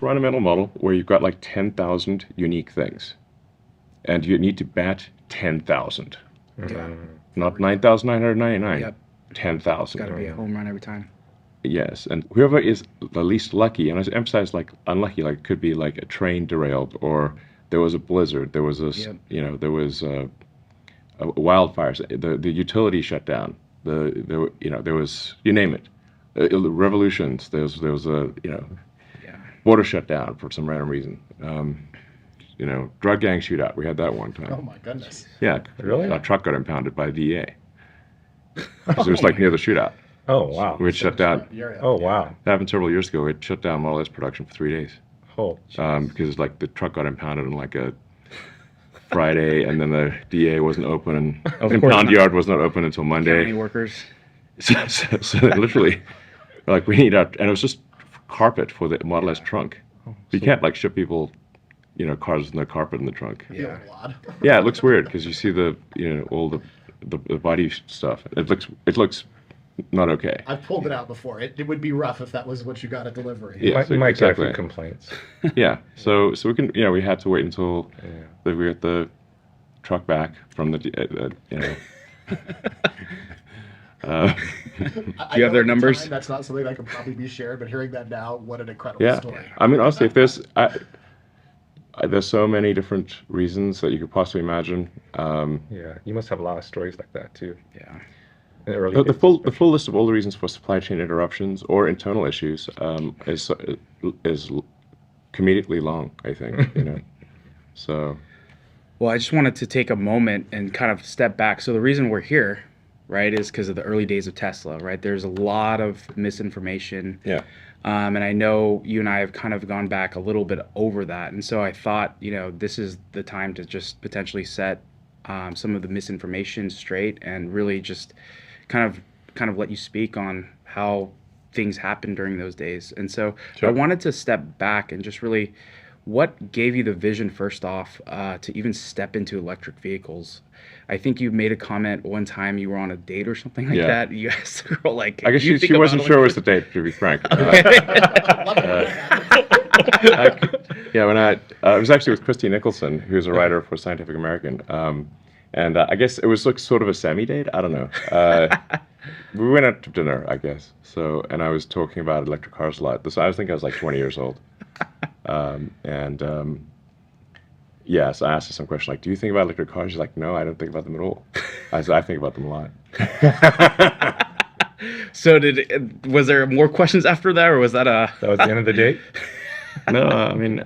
run a mental model where you've got like 10,000 unique things, and you need to bat 10,000, not 9,999. Yep. 10,000. Got to be a home run every time. Yes, and whoever is the least lucky, and I emphasize like unlucky, like could be like a train derailed, or there was a blizzard, there was a there was wildfires, the utility shut down, there was, you name it, revolutions. There was a border shut down for some random reason. Drug gang shootout. We had that one time. Oh my goodness. Yeah, really? A truck got impounded by the DEA. Because it was like near the shootout. Oh, wow. We had shut down. Oh, wow. That happened several years ago. It shut down Model S production for 3 days. Oh, because like the truck got impounded on like a Friday, and then the DA wasn't open, and the impound yard was not open until Monday. County workers. So literally, like we need and it was just carpet for the Model S trunk. You can't like ship people, cars with no carpet in the trunk. Yeah. Yeah, it looks weird because you see the all the body stuff. It looks not okay. I've pulled it out before. It would be rough if that was what you got at delivery. Yeah, you might get a few complaints. Yeah, so we can, we had to wait until we got the truck back from the, Do you have their numbers? That's not something that can probably be shared, but hearing that now, what an incredible story. I mean, honestly, if there's so many different reasons that you could possibly imagine. Yeah, you must have a lot of stories like that too. Yeah. The full list of all the reasons for supply chain interruptions or internal issues is comedically long, I think. So. Well, I just wanted to take a moment and kind of step back. So the reason we're here, right, is because of the early days of Tesla, right? There's a lot of misinformation. Yeah. And I know you and I have kind of gone back a little bit over that. And so I thought, this is the time to just potentially set some of the misinformation straight and really just kind of let you speak on how things happened during those days. And so I wanted to step back and just really, what gave you the vision first off to even step into electric vehicles? I think you made a comment one time you were on a date or something like that. You asked the girl, like, I guess she wasn't sure it was the date, to be frank. When I was actually with Christy Nicholson, who's a writer for Scientific American, and I guess it was like sort of a semi-date. I don't know. We went out to dinner, I guess. So, and I was talking about electric cars a lot. I think I was like 20 years old. So I asked her some question like, do you think about electric cars? She's like, no, I don't think about them at all. I said, I think about them a lot. So was there more questions after that, or was that That was the end of the date? No, I mean,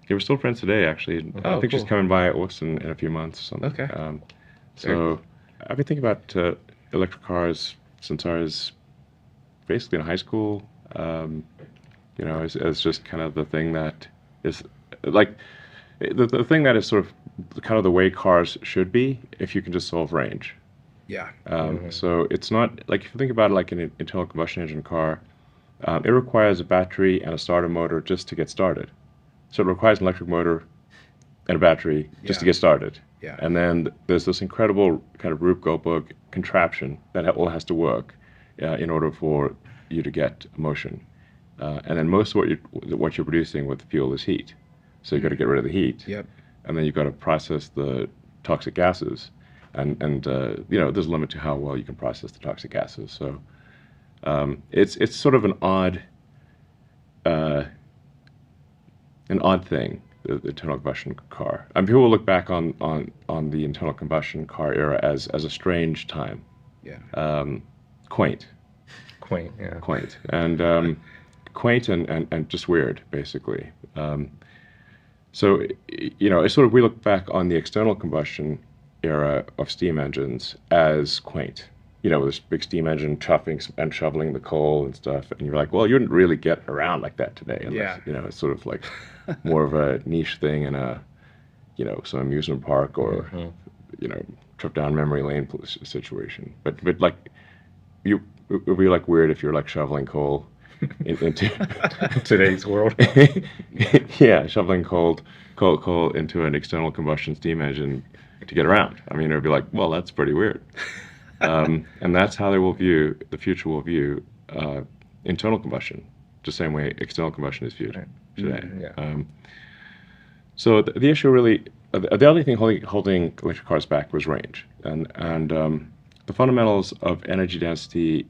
we're still friends today, actually. I think she's coming by Austin in a few months or something. Okay. So I've been thinking about electric cars since I was basically in high school. As just kind of the thing that is like the thing that is sort of kind of the way cars should be if you can just solve range. Yeah. So it's not like, if you think about it like an internal combustion engine car, it requires a battery and a starter motor just to get started. So it requires an electric motor and a battery just to get started. Yeah. And then there's this incredible kind of Rube Goldberg contraption that all has to work in order for you to get motion. And then most of what you're producing with fuel is heat. So you've got to get rid of the heat. Yep. And then you've got to process the toxic gases. And there's a limit to how well you can process the toxic gases. So it's sort of an odd thing, the internal combustion car. And people will look back on the internal combustion car era as a strange time. Yeah. Quaint. Quaint, yeah. Quaint. And quaint and just weird, basically. So, it's sort of, we look back on the external combustion era of steam engines as quaint. With this big steam engine chuffing and shoveling the coal and stuff. And you're like, well, you wouldn't really get around like that today. Unless, it's sort of like more of a niche thing in a, some amusement park or, trip down memory lane situation. But like, it would be like weird if you're like shoveling coal into today's world. Yeah, shoveling coal into an external combustion steam engine to get around. I mean, it would be like, well, that's pretty weird. And that's how the future will view internal combustion. the same way external combustion is viewed Right. today. Yeah. So the issue really, the only thing holding electric cars back was range, and the fundamentals of energy density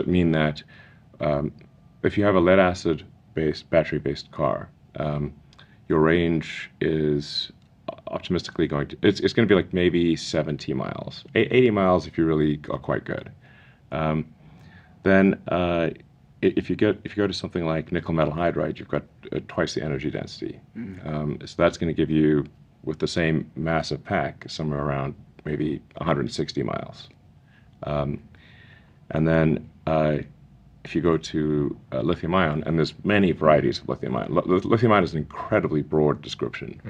mean that if you have a lead acid based battery based car, your range is optimistically going to it's going to be like maybe 70 miles, 80 miles if you really are quite good. Then if you go to something like nickel metal hydride, you've got twice the energy density. So that's going to give you, with the same massive pack, somewhere around maybe 160 miles. And then if you go to lithium ion, and there's many varieties of lithium ion. Lithium ion is an incredibly broad description.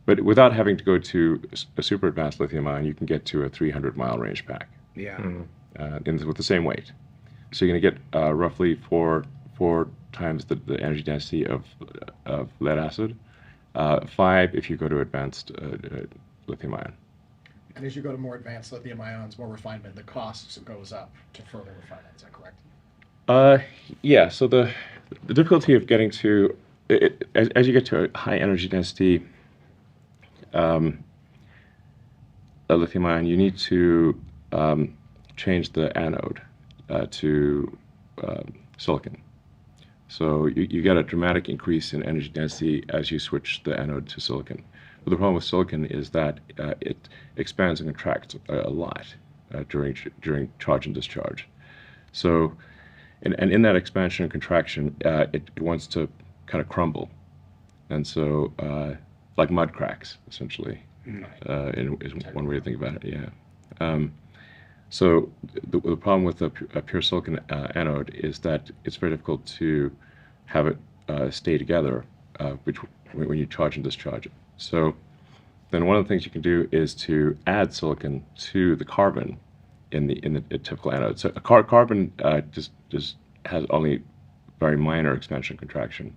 But without having to go to a super advanced lithium ion, you can get to a 300-mile range pack Yeah. with the same weight. So you're going to get roughly four times the energy density of lead acid, 5 if you go to advanced lithium ion. And as you go to more advanced lithium ions, more refinement, the cost goes up to further refinement. Is that correct? Yeah. So the difficulty of getting to as you get to a high energy density lithium ion, you need to change the anode to silicon. So you get a dramatic increase in energy density as you switch the anode to silicon. But the problem with silicon is that it expands and contracts a lot during charge and discharge. So, and in that expansion and contraction, it wants to kind of crumble, and so like mud cracks essentially, is one way to think about it. Yeah. So the problem with a pure silicon anode is that it's very difficult to have it stay together when you charge and discharge it. So then one of the things you can do is to add silicon to the carbon in the typical anode. So a carbon just has only very minor expansion and contraction.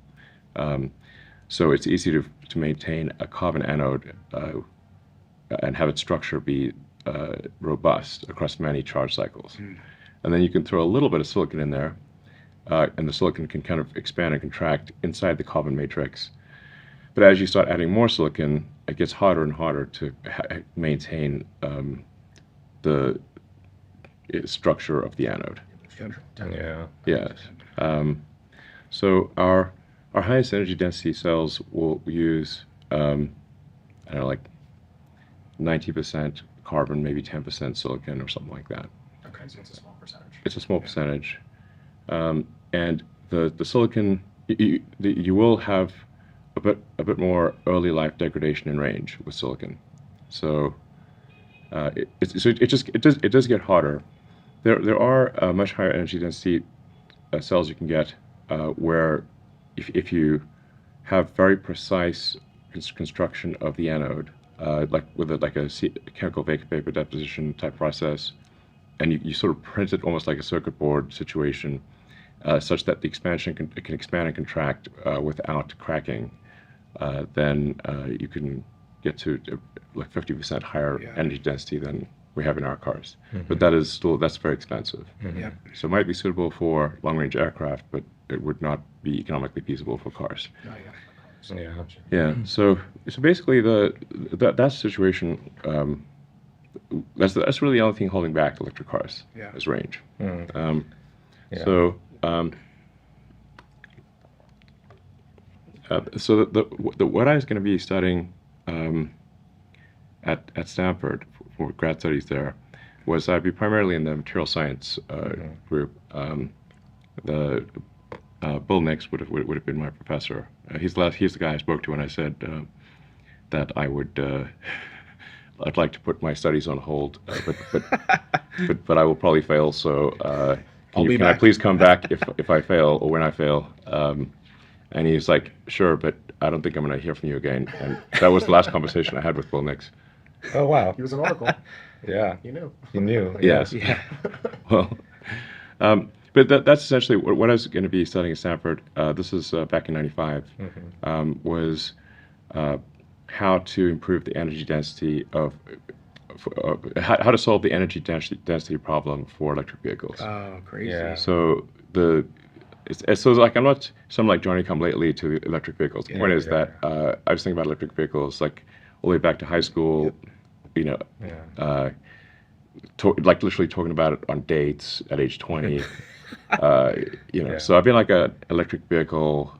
So it's easy to maintain a carbon anode and have its structure be robust across many charge cycles. And then you can throw a little bit of silicon in there, and the silicon can kind of expand and contract inside the carbon matrix. But as you start adding more silicon, it gets harder and harder to maintain the structure of the anode. Yeah. Yes. So our highest energy density cells will use I don't know, like 90% carbon, maybe 10% silicon or something like that. Okay, so it's a small percentage. It's a small percentage, and the silicon you will have a bit more early life degradation in range with silicon. So it does get harder. There are much higher energy density cells you can get where if you have very precise construction of the anode, like with a chemical vapor deposition type process, and you sort of print it almost like a circuit board situation, such that the expansion can expand and contract without cracking, then you can get to like 50% higher energy density than we have in our cars. But that's very expensive. Yeah. So it might be suitable for long-range aircraft, but it would not be economically feasible for cars. Yeah. Yeah. So basically that situation, that's really the only thing holding back electric cars is range. Yeah. So what I was going to be studying at Stanford for grad studies there was I'd be primarily in the material science group. Bill Nix would have been my professor. He's the guy I spoke to when I said that I'd like to put my studies on hold, but I will probably fail. So can I please come back if I fail or when I fail? And he's like, sure, but I don't think I'm going to hear from you again. And that was the last conversation I had with Bill Nix. Oh, wow. He was an oracle. Yeah. You knew. You knew. Yes. Yeah. Well, but that's essentially what I was going to be studying at Stanford. This is back in '95. Was how to improve the energy density how to solve the energy density problem for electric vehicles. Oh, crazy. Yeah. So so like I'm not some like Johnny come lately to the electric vehicles. The point is yeah. that I was thinking about electric vehicles like all the way back to high school, you know, Yeah. like literally talking about it on dates at age 20. You know, Yeah. so I've been like a electric vehicle,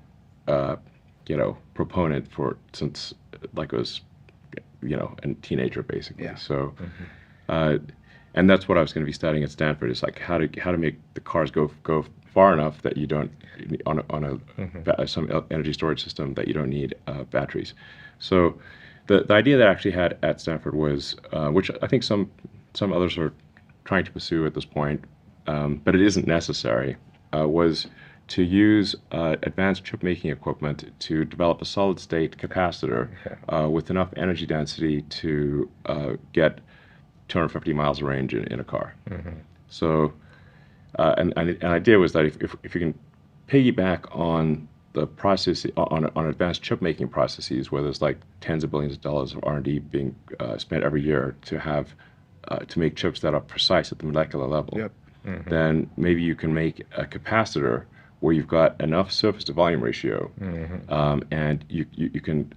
proponent since like I was, a teenager basically. Yeah. So, and that's what I was going to be studying at Stanford is like how to make the cars go far enough that you don't some energy storage system that you don't need batteries. So, the idea that I actually had at Stanford was, which I think some others are trying to pursue at this point, but it isn't necessary, was to use advanced chip making equipment to develop a solid state capacitor with enough energy density to get 250 miles of range in a car. So, and the idea was that if you can piggyback on the process on advanced chip making processes where there's like tens of billions of dollars of R&D being spent every year to make chips that are precise at the molecular level, Yep. then maybe you can make a capacitor where you've got enough surface to volume ratio, and you can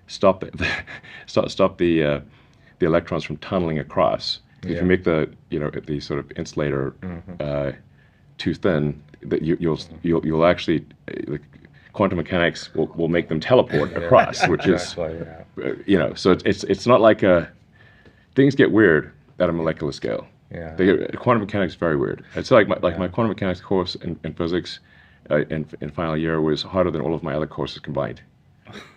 stop the electrons from tunneling across. If you make the sort of insulator too thin, that you'll actually the quantum mechanics will make them teleport across, which is so it's not like things get weird at a molecular scale. Yeah. Quantum mechanics is very weird. It's like my quantum mechanics course in physics in final year was harder than all of my other courses combined.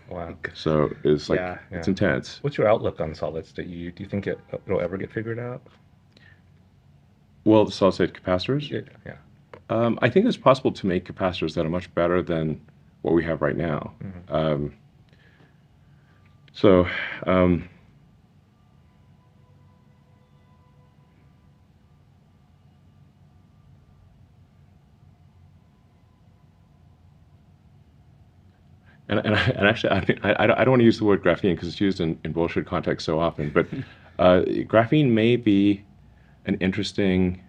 Wow. So it's like Yeah. it's intense. What's your outlook on solid state? Do you think it'll ever get figured out? Well, the solid state capacitors. Yeah. I think it's possible to make capacitors that are much better than what we have right now. So. And actually, I don't want to use the word graphene because it's used in bullshit context so often. But graphene may be an interesting,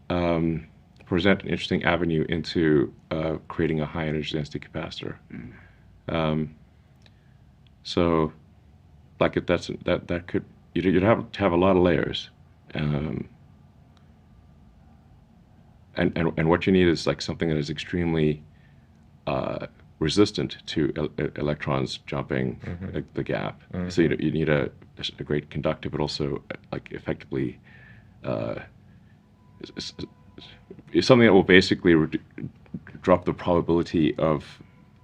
present an interesting avenue into creating a high energy density capacitor. So, like if that could you'd have to have a lot of layers, and what you need is like something that is extremely resistant to electrons jumping the gap. So you need a great conductor, but also like effectively something that will basically drop the probability of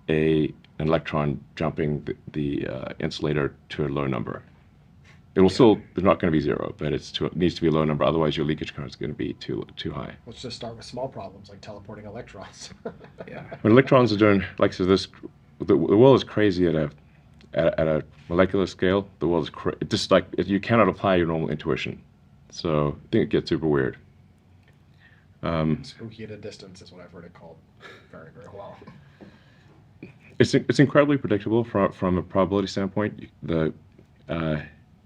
an electron jumping the insulator to a low number. It will still not going to be zero, but it needs to be a low number. Otherwise, your leakage current is going to be too high. Let's just start with small problems like teleporting electrons. Yeah. When electrons are doing so the world is crazy at a molecular scale. The world is just like you cannot apply your normal intuition. So I think it gets super weird. Spooky at a distance is what I've heard it called very, very well. It's incredibly predictable from a probability standpoint. The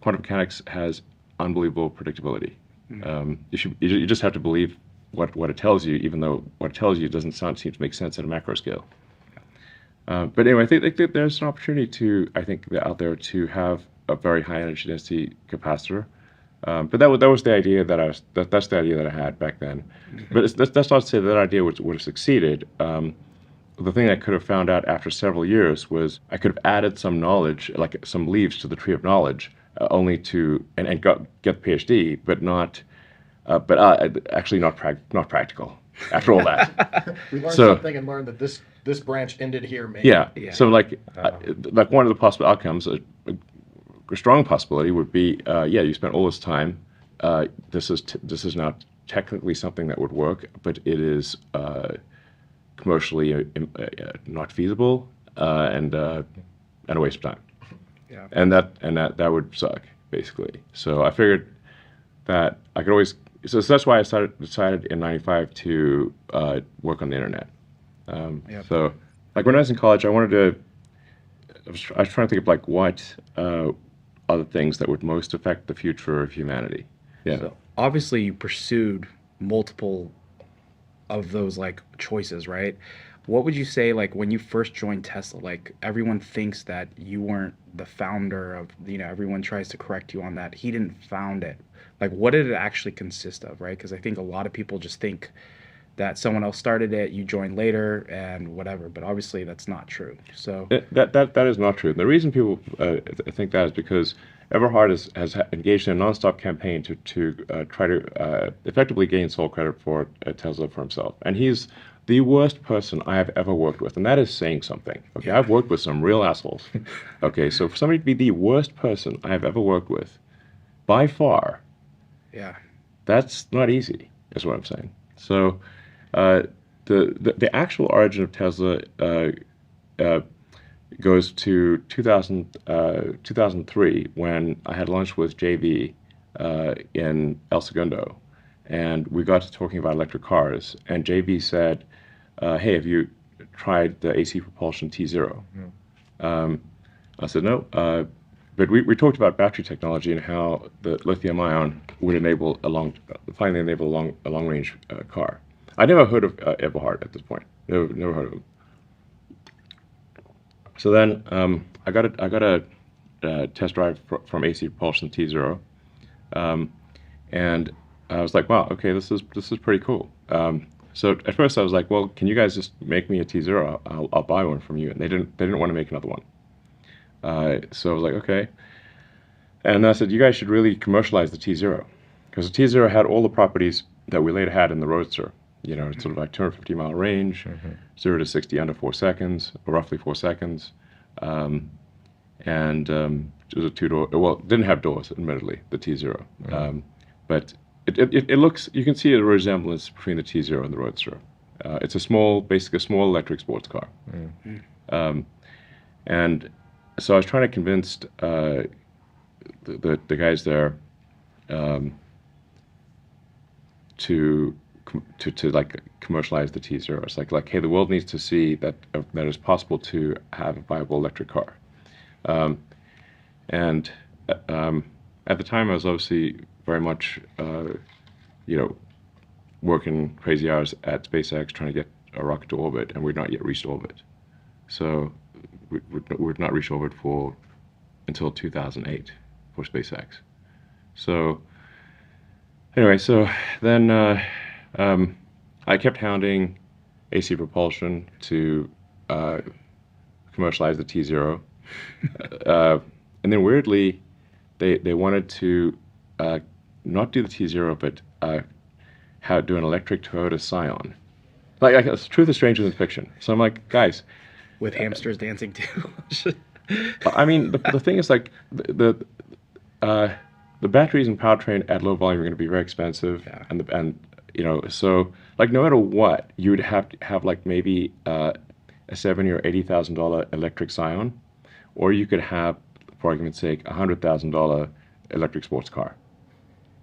quantum mechanics has unbelievable predictability. You just have to believe what it tells you, even though what it tells you doesn't seem to make sense at a macro scale. But anyway, I think there's an opportunity out there to have a very high energy density capacitor. But that was the idea that's the idea that I had back then. But that's not to say that idea would have succeeded. The thing I could have found out after several years was I could have added some knowledge, like some leaves to the tree of knowledge, only to and get the PhD, but actually not practical. After all that, We learned something and learned that this branch ended here. Maybe. Yeah. So like one of the possible outcomes, a strong possibility would be, you spent all this time. This is not technically something that would work, but it is commercially not feasible and a waste of time. Yeah. And that would suck basically. So I figured that I could always. So that's why I decided in '95 to work on the internet. So like when I was in college, I was trying to think of like what are the things that would most affect the future of humanity. Yeah. So obviously you pursued multiple of those like choices, right? What would you say like when you first joined Tesla? Like everyone thinks that you weren't the founder of, everyone tries to correct you on that. He didn't found it. Like what did it actually consist of, right? Because I think a lot of people just think that someone else started it, you joined later and whatever, but obviously that's not true. So, That is not true. The reason people think that is because Everhard has engaged in a nonstop campaign to try to effectively gain sole credit for Tesla for himself. And he's the worst person I have ever worked with, and that is saying something. Okay, Yeah. I've worked with some real assholes. Okay, so for somebody to be the worst person I have ever worked with, by far, yeah. that's not easy, is what I'm saying. So, uh, the actual origin of Tesla uh, goes to 2003 when I had lunch with JV in El Segundo, and we got to talking about electric cars. And JV said, "Hey, have you tried the AC propulsion T0?" I said no, but we talked about battery technology and how the lithium ion would finally enable a long range car. I never heard of Everhard at this point. Never heard of him. So then I got a test drive from AC Propulsion T0, and I was like, wow, okay, this is pretty cool. So at first I was like, well, can you guys just make me a T0? I'll buy one from you. And they didn't want to make another one. So I was like, okay. And I said, you guys should really commercialize the T0, because the T0 had all the properties that we later had in the Roadster. It's sort of like 250-mile range, 0 to 60 under 4 seconds, or roughly 4 seconds. And it was a two-door, well, it didn't have doors, admittedly, the T0. But it looks, you can see a resemblance between the T0 and the Roadster. It's basically a small electric sports car. And so I was trying to convince the guys there to like commercialize the T0. It's like, hey, the world needs to see that it's possible to have a viable electric car. And at the time, I was obviously very much, working crazy hours at SpaceX trying to get a rocket to orbit, and we'd not yet reached orbit. So we'd not reached orbit until 2008 for SpaceX. So anyway, so then I kept hounding AC Propulsion to commercialize the T0. And then weirdly, they wanted to not do the T0, but do an electric Toyota Scion. Like truth is stranger than fiction. So I'm like, guys, With hamsters dancing too. I mean, the thing is like the batteries and powertrain at low volume are going to be very expensive, Yeah. and so like no matter what, you would have to have like maybe a $70,000 or $80,000 electric Scion, or you could have, for argument's sake, a $100,000 electric sports car.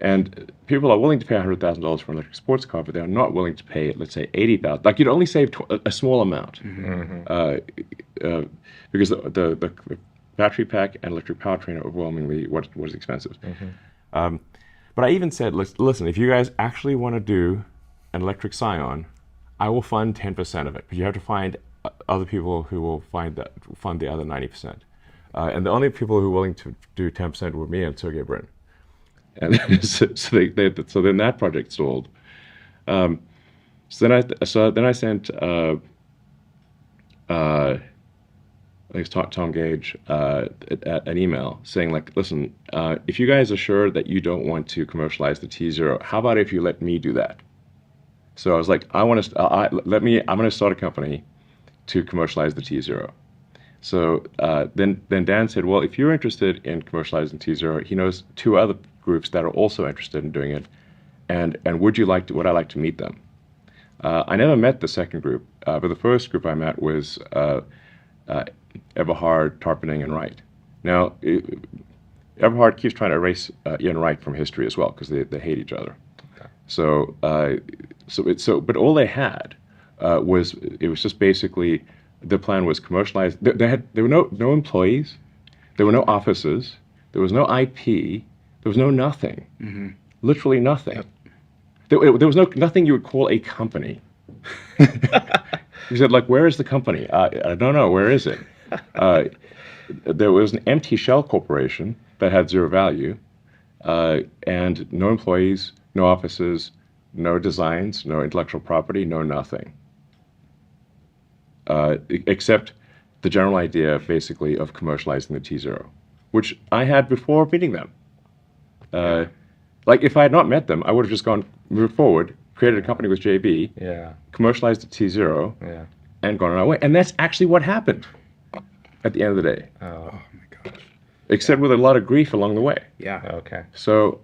And people are willing to pay $100,000 for an electric sports car, but they're not willing to pay, let's say, $80,000. Like you'd only save a small amount, because the battery pack and electric powertrain are overwhelmingly what is expensive. But I even said, listen, if you guys actually want to do an electric Scion, I will fund 10% of it, but you have to find other people who will fund the other 90%. And the only people who are willing to do 10% were me and Sergey Brin. And so then that project stalled. So then I sent I think it's Tom Gage an email saying like, listen, if you guys are sure that you don't want to commercialize the T0, how about if you let me do that? So I was like, I'm going to start a company to commercialize the T0. So then Dan said, well, if you're interested in commercializing T0, he knows 2 other groups that are also interested in doing it, and would I like to meet them? I never met the second group, but the first group I met was Eberhard, Tarpening, and Wright. Now, Eberhard keeps trying to erase Ian Wright from history as well because they hate each other. Okay. But all they had was just basically the plan was commercialized. There were no employees, there were no offices, there was no IP, there was nothing, literally nothing. Yep. There was nothing you would call a company. He said, like, where is the company? I don't know. Where is it? There was an empty shell corporation that had zero value, and no employees, no offices, no designs, no intellectual property, no nothing. Except the general idea, basically, of commercializing the T0, which I had before meeting them. Like, if I had not met them, I would have just moved forward, created a company with JB, Yeah. commercialized the T0, Yeah. and gone on our way. And that's actually what happened at the end of the day, Oh. Oh my gosh. except with a lot of grief along the way. Yeah. Okay. So,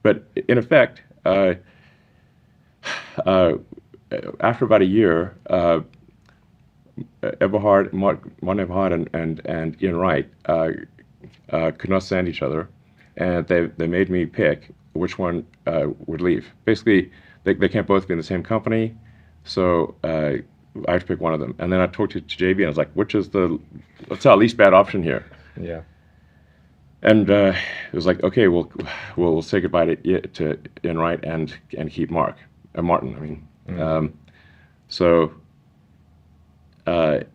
but in effect, after about a year, Martin Eberhard and Ian Wright could not stand each other, and they made me pick which one would leave. Basically, they can't both be in the same company, so I had to pick one of them. And then I talked to JB, and I was like, what's our least bad option here? Yeah. And it was like, okay, we'll say goodbye to Ian Wright and keep Martin. I mean, so. But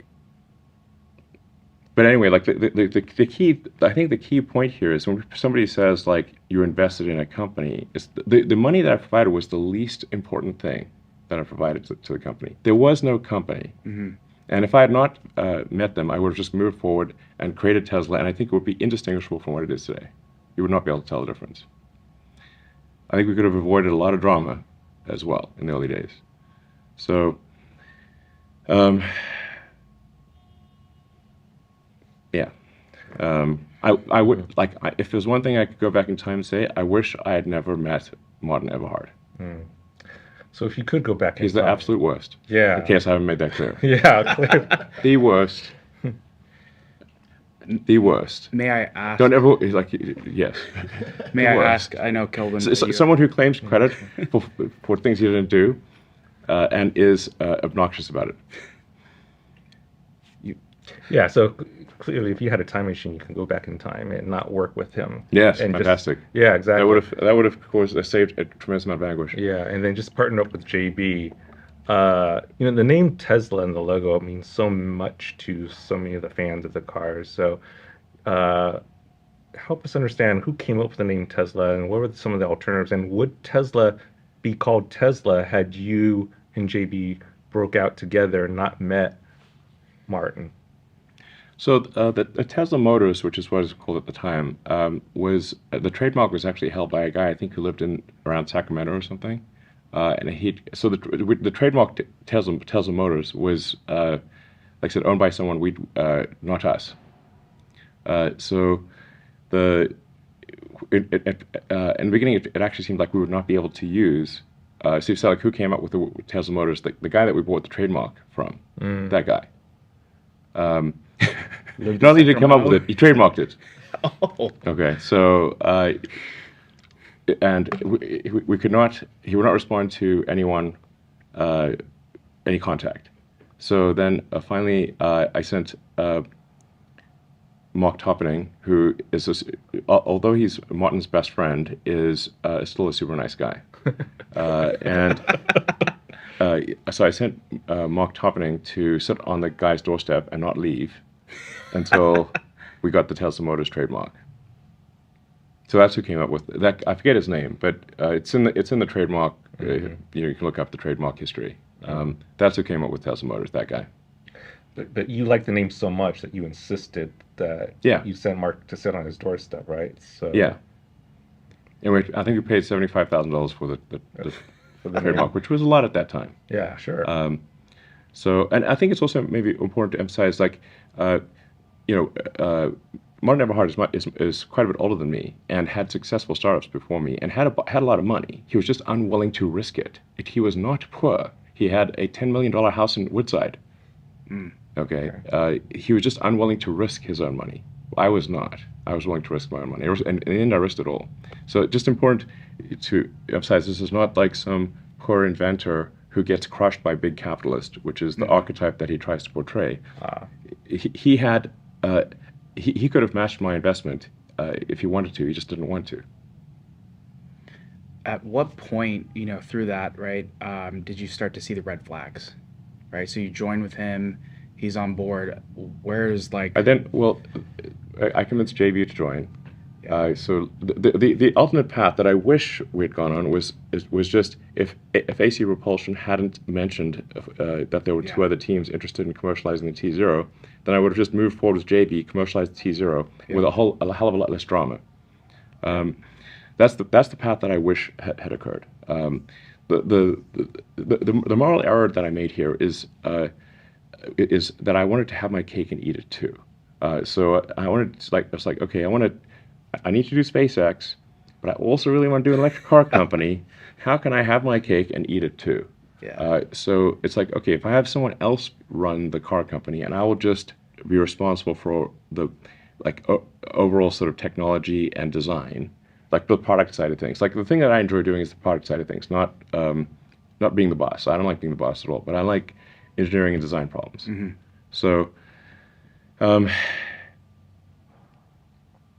anyway, like the key, I think the key point here is when somebody says like you're invested in a company, it's the money that I provided was the least important thing that I provided to the company. There was no company. Mm-hmm. And if I had not met them, I would have just moved forward and created Tesla, and I think it would be indistinguishable from what it is today. You would not be able to tell the difference. I think we could have avoided a lot of drama as well in the early days. So, yeah. I would, like, if there's one thing I could go back in time and say, I wish I had never met Martin Eberhard. So if you could go back in He's the time. absolute worst. Yeah. In case I haven't made that clear. Yeah, clear. The worst. The worst. May I ask? Don't ever, like, yes. May the I worst. ask? I know Kelvin. that you- Someone who claims credit for things he didn't do and is obnoxious about it. Yeah, so clearly if you had a time machine, you can go back in time and not work with him. Yes, and fantastic. Yeah, exactly. That would have, of course, saved a tremendous amount of anguish. Yeah, and then just partner up with JB. The name Tesla and the logo means so much to so many of the fans of the cars. So help us understand who came up with the name Tesla and what were some of the alternatives, and would Tesla be called Tesla had you and JB broke out together and not met Martin? So the Tesla Motors, which is what it was called at the time, was the trademark was actually held by a guy I think who lived around Sacramento or something, and the trademark Tesla Motors was like I said, owned by someone not us. So in the beginning it actually seemed like we would not be able to use. So you said, like, who came up with the Tesla Motors? The guy that we bought the trademark from, that guy. Not only did he come up with it, he trademarked it. Oh. Okay, so and we could not. He would not respond to anyone, any contact. So then finally, I sent Mark Topping, who is although he's Martin's best friend, is still a super nice guy, and. So I sent Mark Topping to sit on the guy's doorstep and not leave until we got the Tesla Motors trademark. So that's who came up with that. I forget his name, but it's in the trademark. You can look up the trademark history. That's who came up with Tesla Motors. That guy. But you liked the name so much that you insisted that you sent Mark to sit on his doorstep, right? So yeah. Anyway, I think we paid $75,000 for the trademark, which was a lot at that time. Yeah, sure. So, and I think it's also maybe important to emphasize, like, Martin Eberhard is quite a bit older than me and had successful startups before me and had a lot of money. He was just unwilling to risk it. He was not poor. He had a $10 million house in Woodside. Okay. He was just unwilling to risk his own money. I was not. I was willing to risk my own money. And in the end, I risked it all. So it's just important to emphasize this is not like some poor inventor who gets crushed by big capitalist, which is the archetype that he tries to portray. He could have matched my investment if he wanted to. He just didn't want to. at what point, through that, right, did you start to see the red flags, right? So you join with him, he's on board. Where's like, I then, well, I convinced JB to join. yeah, So the ultimate path that I wish we had gone on was just if AC Propulsion hadn't mentioned that there were two Yeah. other teams interested in commercializing the T0, then I would have just moved forward with JB, commercialized the T0 with Yeah. a hell of a lot less drama. That's the path that I wish had occurred. The moral error that I made here is that I wanted to have my cake and eat it too. So I wanted to, I was like, okay, I need to do SpaceX, but I also really want to do an electric car company. How can I have my cake and eat it too? Yeah. So it's like, okay, if I have someone else run the car company and I will just be responsible for the overall sort of technology and design, like the product side of things. Like the thing that I enjoy doing is the product side of things, not being the boss. I don't like being the boss at all, but I like engineering and design problems. So, um,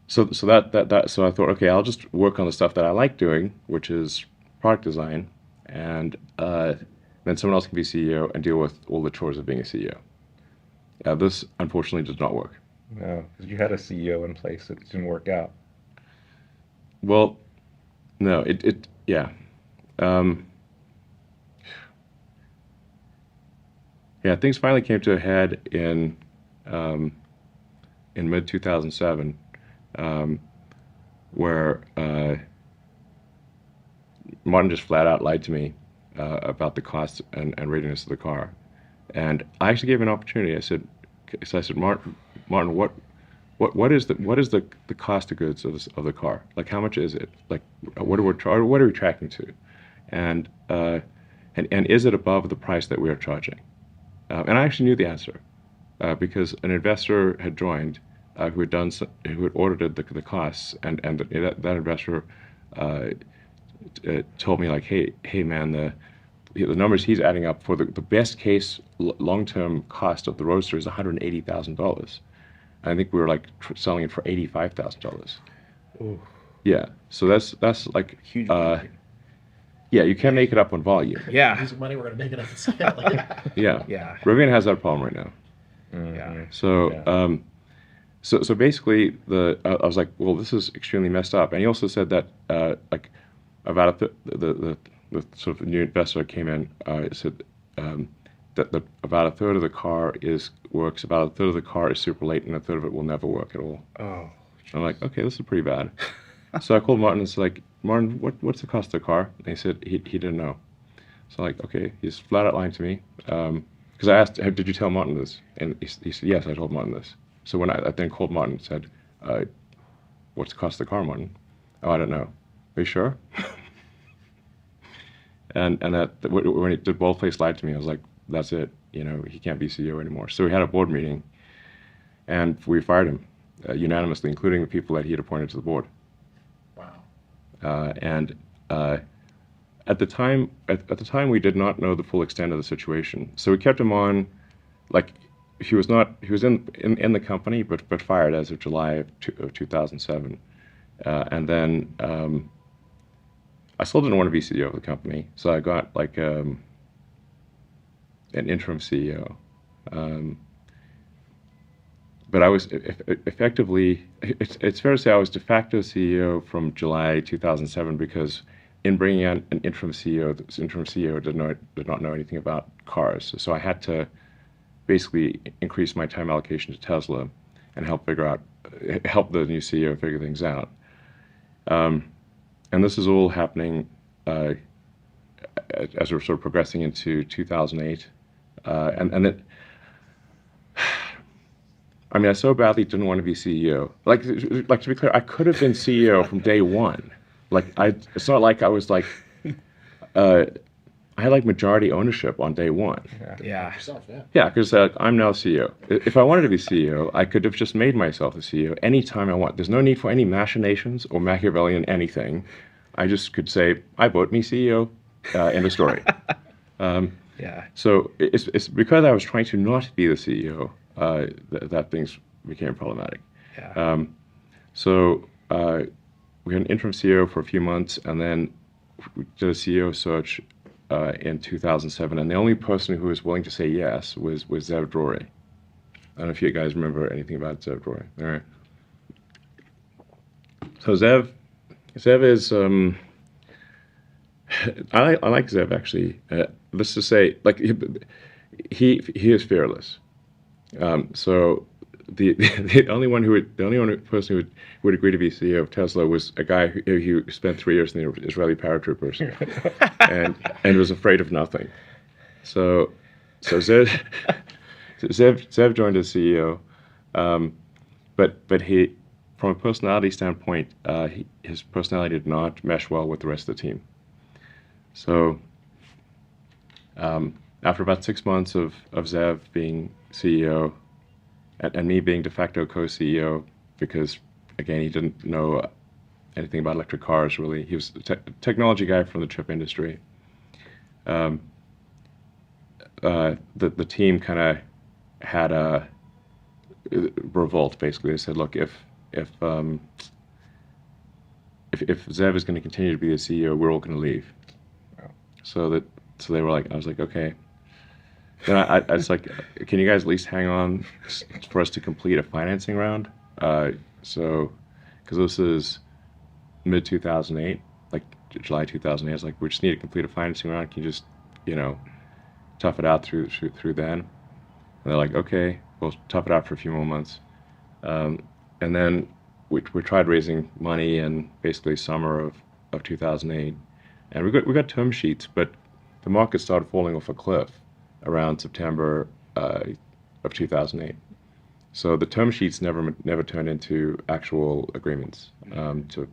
so I thought, okay, I'll just work on the stuff that I like doing, which is product design, and then someone else can be CEO and deal with all the chores of being a CEO. This unfortunately did not work. No, 'cause you had a CEO in place. It didn't work out. Well, no, yeah. Um, yeah, things finally came to a head in mid 2007, where Martin just flat out lied to me about the cost and readiness of the car, and I actually gave him an opportunity. I said, Martin, what is the cost of goods of the car? Like, how much is it? Like, what are we tracking to? And is it above the price that we are charging? And I actually knew the answer because an investor had joined who had audited the costs, and that investor told me like, hey man, the numbers he's adding up for the best case long-term cost of the Roadster is $180,000. I think we were like selling it for $85,000. Ooh, Yeah, so that's like huge. yeah, you can't make it up on volume. Yeah. Using money, we're gonna make it up the scale. Like, Yeah, Yeah. Rivian has that problem right now. Yeah. So Yeah. so basically I was like, well, this is extremely messed up. And he also said that like about the sort of new investor that came in said that about a third of the car works, about a third of the car is super late, and a third of it will never work at all. Oh. I'm like, okay, this is pretty bad. So I called Martin and said, like, Martin, what's the cost of the car? And he said he didn't know. So I'm like, okay, he's flat out lying to me. Because I asked, did you tell Martin this? And he said, yes, I told Martin this. So when I then called Martin and said, what's the cost of the car, Martin? Oh, I don't know. Are you sure? and that when he did boldface lied to me, I was like, that's it. He can't be CEO anymore. So we had a board meeting, and we fired him unanimously, including the people that he had appointed to the board. wow. And at the time, we did not know the full extent of the situation. So we kept him on, like he was in the company, but fired as of July of 2007. And then I still didn't want to be CEO of the company, so I got like an interim CEO. But I was effectively, it's fair to say I was de facto CEO from July 2007 because in bringing in an interim CEO, this interim CEO did not know anything about cars. So I had to basically increase my time allocation to Tesla and help the new CEO figure things out. And this is all happening as we're sort of progressing into 2008. And it, I mean, I so badly didn't want to be CEO. Like to be clear, I could have been CEO from day one. It's not like I was like, I had like majority ownership on day one. Yeah. Yourself, yeah. Yeah, because I'm now CEO. If I wanted to be CEO, I could have just made myself the CEO anytime I want. There's no need for any machinations or Machiavellian anything. I just could say, I vote me CEO, end of story. Yeah. So it's because I was trying to not be the CEO that things became problematic. Yeah. So we had an interim CEO for a few months, and then we did a CEO search in 2007, and the only person who was willing to say yes was Zev Drury. I don't know if you guys remember anything about Zev Drury. All right. So Zev is I like Zev actually. Let's just say like he is fearless. So the only person who would agree to be CEO of Tesla was a guy who spent 3 years in the Israeli paratroopers and was afraid of nothing. So Zev joined as CEO, but he, from a personality standpoint, his personality did not mesh well with the rest of the team. So after about 6 months of Zev being CEO and me being de facto co-CEO, because again he didn't know anything about electric cars really. He was a technology guy from the chip industry. The team kind of had a revolt. Basically, they said, "Look, if Zev is going to continue to be the CEO, we're all going to leave." Wow. So they were like, I was like, okay. Then I was like, can you guys at least hang on for us to complete a financing round? Because this is mid 2008, like July 2008. I was like, we just need to complete a financing round. Can you just, tough it out through then? And they're like, okay, we'll tough it out for a few more months. And then we tried raising money in basically summer of 2008, and we got term sheets, but the market started falling off a cliff around September of 2008. So the term sheets never turned into actual agreements to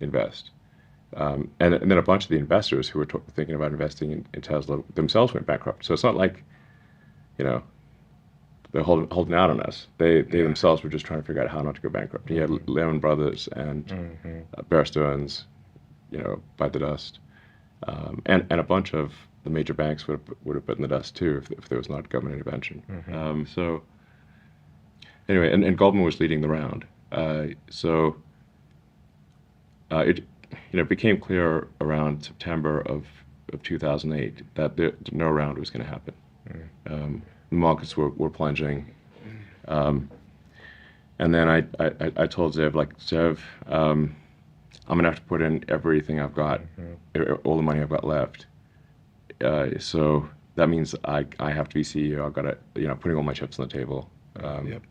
invest. And then a bunch of the investors who were thinking about investing in Tesla themselves went bankrupt. So it's not like, they're holding out on us. They themselves were just trying to figure out how not to go bankrupt. You had Lehman Brothers and Bear Stearns, bite the dust. And a bunch of the major banks would have bitten the dust too if there was not government intervention. So anyway, and Goldman was leading the round. It became clear around September of 2008 that no round was going to happen. The markets were plunging. And then I told Zev, Zev, I'm going to have to put in everything I've got, all the money I've got left. So that means I have to be CEO. I've got to, putting all my chips on the table. And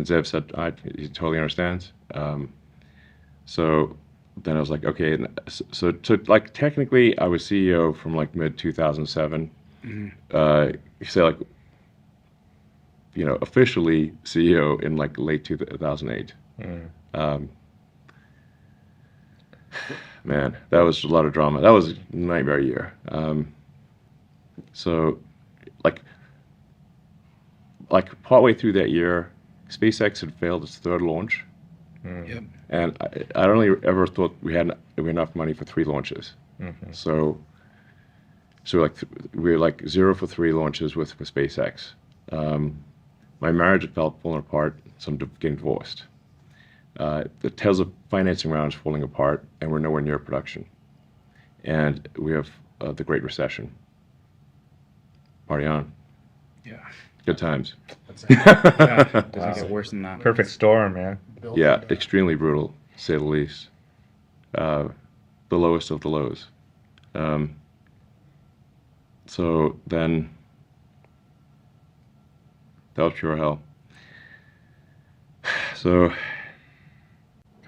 Zev said, he totally understands. So then I was like, okay. So technically I was CEO from mid 2007. You say officially CEO in late 2008. Man, that was a lot of drama. That was a nightmare year. So partway through that year, SpaceX had failed its third launch. And I only ever thought we had enough money for 3 launches. So we were 0 for 3 launches with SpaceX. My marriage had fallen apart, so I'm getting divorced. The Tesla financing round is falling apart, and we're nowhere near production. And we have the Great Recession. Party on. Yeah. Good times. Yeah, doesn't get worse than that. Perfect storm, man. Yeah, extremely brutal, to say the least. The lowest of the lows. So then, that was pure hell. So,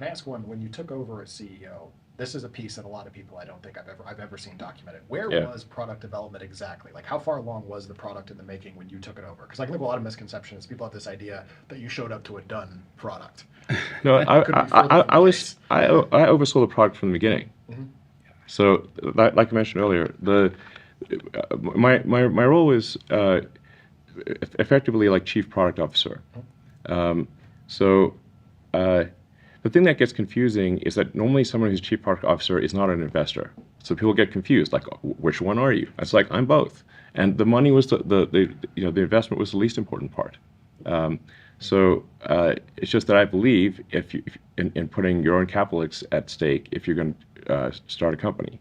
Can I ask one? When you took over as CEO, this is a piece that a lot of people I don't think I've ever seen documented. Where was product development exactly? How far along was the product in the making when you took it over? Because I think a lot of misconceptions. People have this idea that you showed up to a done product. No, I oversaw the product from the beginning. So, like I mentioned earlier, my role was effectively chief product officer. The thing that gets confusing is that normally someone who's chief product officer is not an investor. So people get confused, which one are you? It's I'm both. And the money was the investment was the least important part. So it's just that I believe if in putting your own capital at stake if you're going to start a company,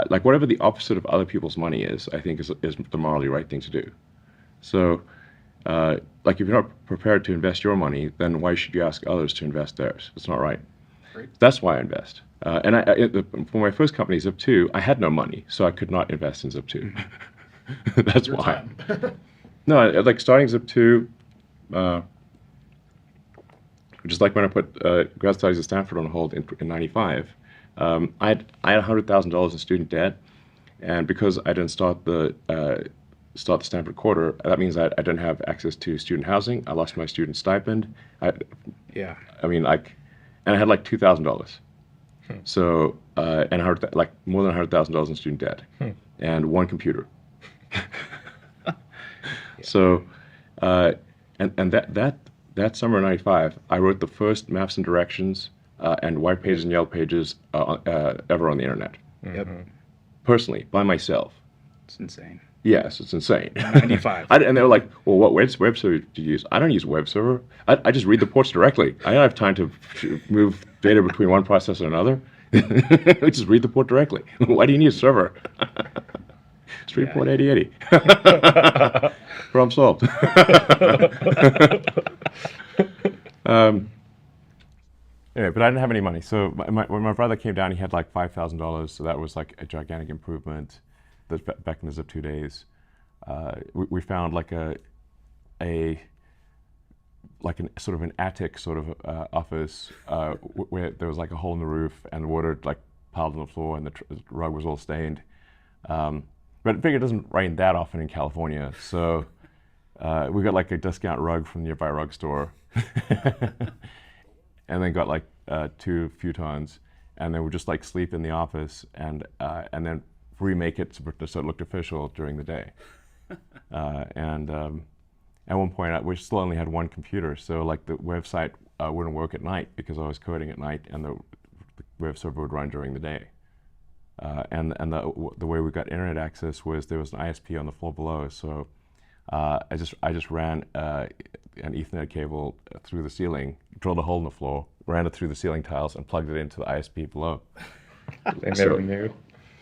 like whatever the opposite of other people's money is, I think is the morally right thing to do. So, like if you're not prepared to invest your money, then why should you ask others to invest theirs? It's not right. Great. That's why I invest. And for my first company, Zip2, I had no money, so I could not invest in Zip2. That's Your why. time. No, like starting Zip2, just like when I put grad studies at Stanford on hold in '95, I had $100,000 in student debt, and because I didn't start the Stanford quarter, that means that I didn't have access to student housing. I lost my student stipend. Yeah. I mean, like, and I had like $2,000. So, and like more than $100,000 in student debt, and one computer. So, and that summer of '95, I wrote the first maps and directions and white pages and yellow pages ever on the internet. Yep. Personally, by myself. It's insane. Yes, it's insane. 95. And they were like, well, what web server do you use? I don't use a web server. I just read the ports directly. I don't have time to move data between one processor and another. I just read the port directly. Why do you need a server? Just read port 8080. Problem solved. Anyway, but I didn't have any money. So when my brother came down, he had like $5,000. So that was like a gigantic improvement. Back in the Zip2 days, we found like a sort of an attic sort of office where there was like a hole in the roof and water like piled on the floor and the rug was all stained. But I figured it doesn't rain that often in California, so we got like a discount rug from the nearby rug store, and then got like 2 futons, and then we just like sleep in the office and then remake it so it looked official during the day. And at one point, we still only had one computer, so like the website wouldn't work at night because I was coding at night, and the web server would run during the day. And the way we got internet access was there was an ISP on the floor below, so I just ran an Ethernet cable through the ceiling, drilled a hole in the floor, ran it through the ceiling tiles, and plugged it into the ISP below. They never knew.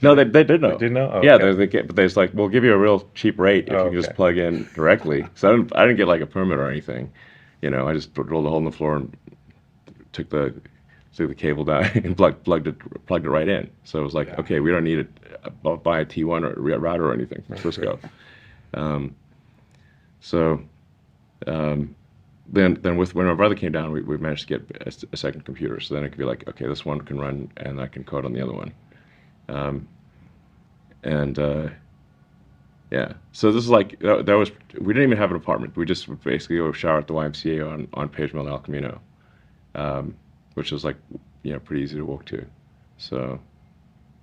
No, they did know. They did know? Oh, yeah, okay. but they was like, we'll give you a real cheap rate if you can just plug in directly. So I didn't get like a permit or anything. You know, I just drilled a hole in the floor and took the cable down and plugged it right in. So it was like, okay, we don't need buy a T1 or a router or anything from Cisco. Then when my brother came down, we managed to get a second computer. So then it could be like, okay, this one can run and I can code on the other one. Yeah, so this is like, we didn't even have an apartment. We just would basically go shower at the YMCA on Page Mill and El Camino, which is like, pretty easy to walk to. So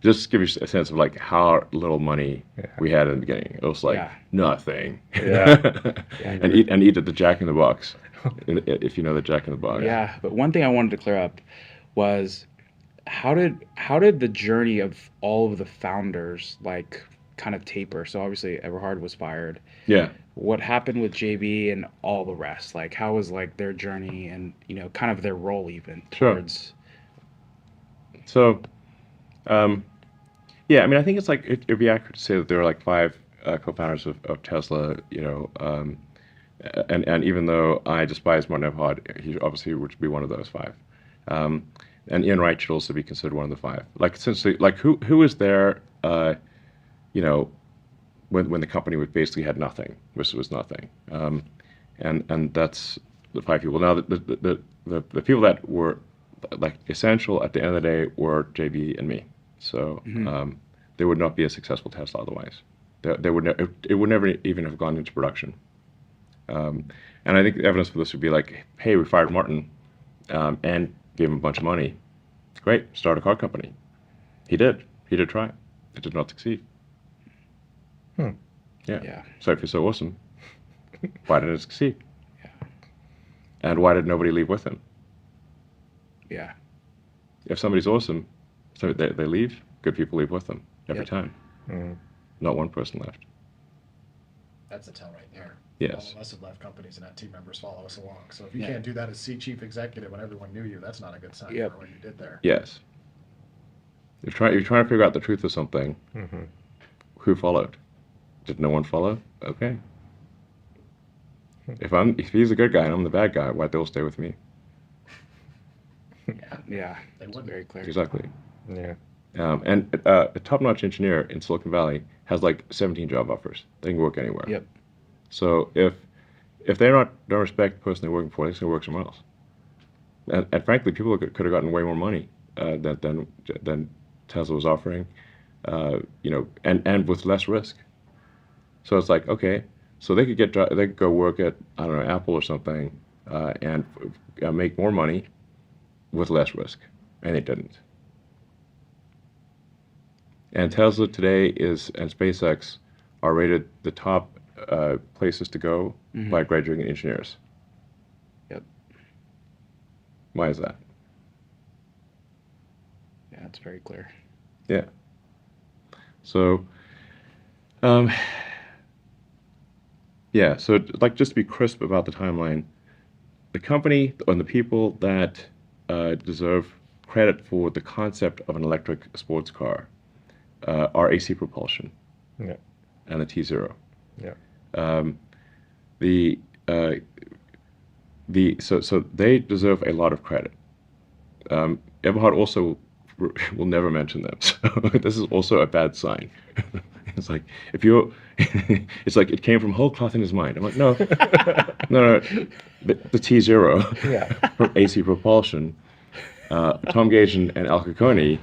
just to give you a sense of like how little money we had in the beginning. It was like nothing. Yeah. and eat at the Jack in the Box, if you know the Jack in the Box. Yeah, but one thing I wanted to clear up was how did the journey of all of the founders like kind of taper? So obviously Everhard was fired. Yeah. What happened with JB and all the rest? Like how was like their journey and kind of their role even towards? So, yeah, I mean, I think it's like it'd be accurate to say that there were like 5 co-founders of Tesla. And even though I despise Martin Everhard, he obviously would be one of those 5. And Ian Wright should also be considered one of the 5. Like essentially, like who was there, when the company basically had nothing, was nothing, and that's the 5 people. Now the people that were like essential at the end of the day were JB and me. So there would not be a successful Tesla otherwise. It would never even have gone into production. And I think the evidence for this would be like, hey, we fired Martin, and gave him a bunch of money. Great, start a car company. He did try. It did not succeed. Yeah. So if you're so awesome, why didn't it succeed? Yeah. And why did nobody leave with him? Yeah. If somebody's awesome, so they leave, good people leave with them every time. Not one person left. That's a tell right there. Yes. All of us have left companies and had team members follow us along. So if you Yeah. can't do that as chief executive when everyone knew you, that's not a good sign Yep. for what you did there. Yes. You're trying to figure out the truth of something. Mm-hmm. Who followed? Did no one follow? Okay. If he's a good guy and I'm the bad guy, why they'll stay with me? Yeah, Yeah, they it's wouldn't. very clear. Exactly. Yeah. And a top-notch engineer in Silicon Valley has like 17 job offers. They can work anywhere. Yep. So if don't respect the person they're working for, they're going to work somewhere else. And frankly, people could have gotten way more money than Tesla was offering, and with less risk. So it's like, okay, so they could go work at, I don't know, Apple or something, and make more money with less risk, and they didn't. And Tesla today and SpaceX are rated the top places to go by graduating engineers. Yep. Why is that? Yeah, it's very clear. Yeah. So, yeah, so like just to be crisp about the timeline, the company and the people that deserve credit for the concept of an electric sports car are AC Propulsion Yeah. and the T0. Yeah. So they deserve a lot of credit. Eberhard also will never mention them, so this is also a bad sign. It's like it's like it came from whole cloth in his mind. I'm like, no, no, the T0 Yeah. from AC Propulsion, Tom Gage and Al Ciccone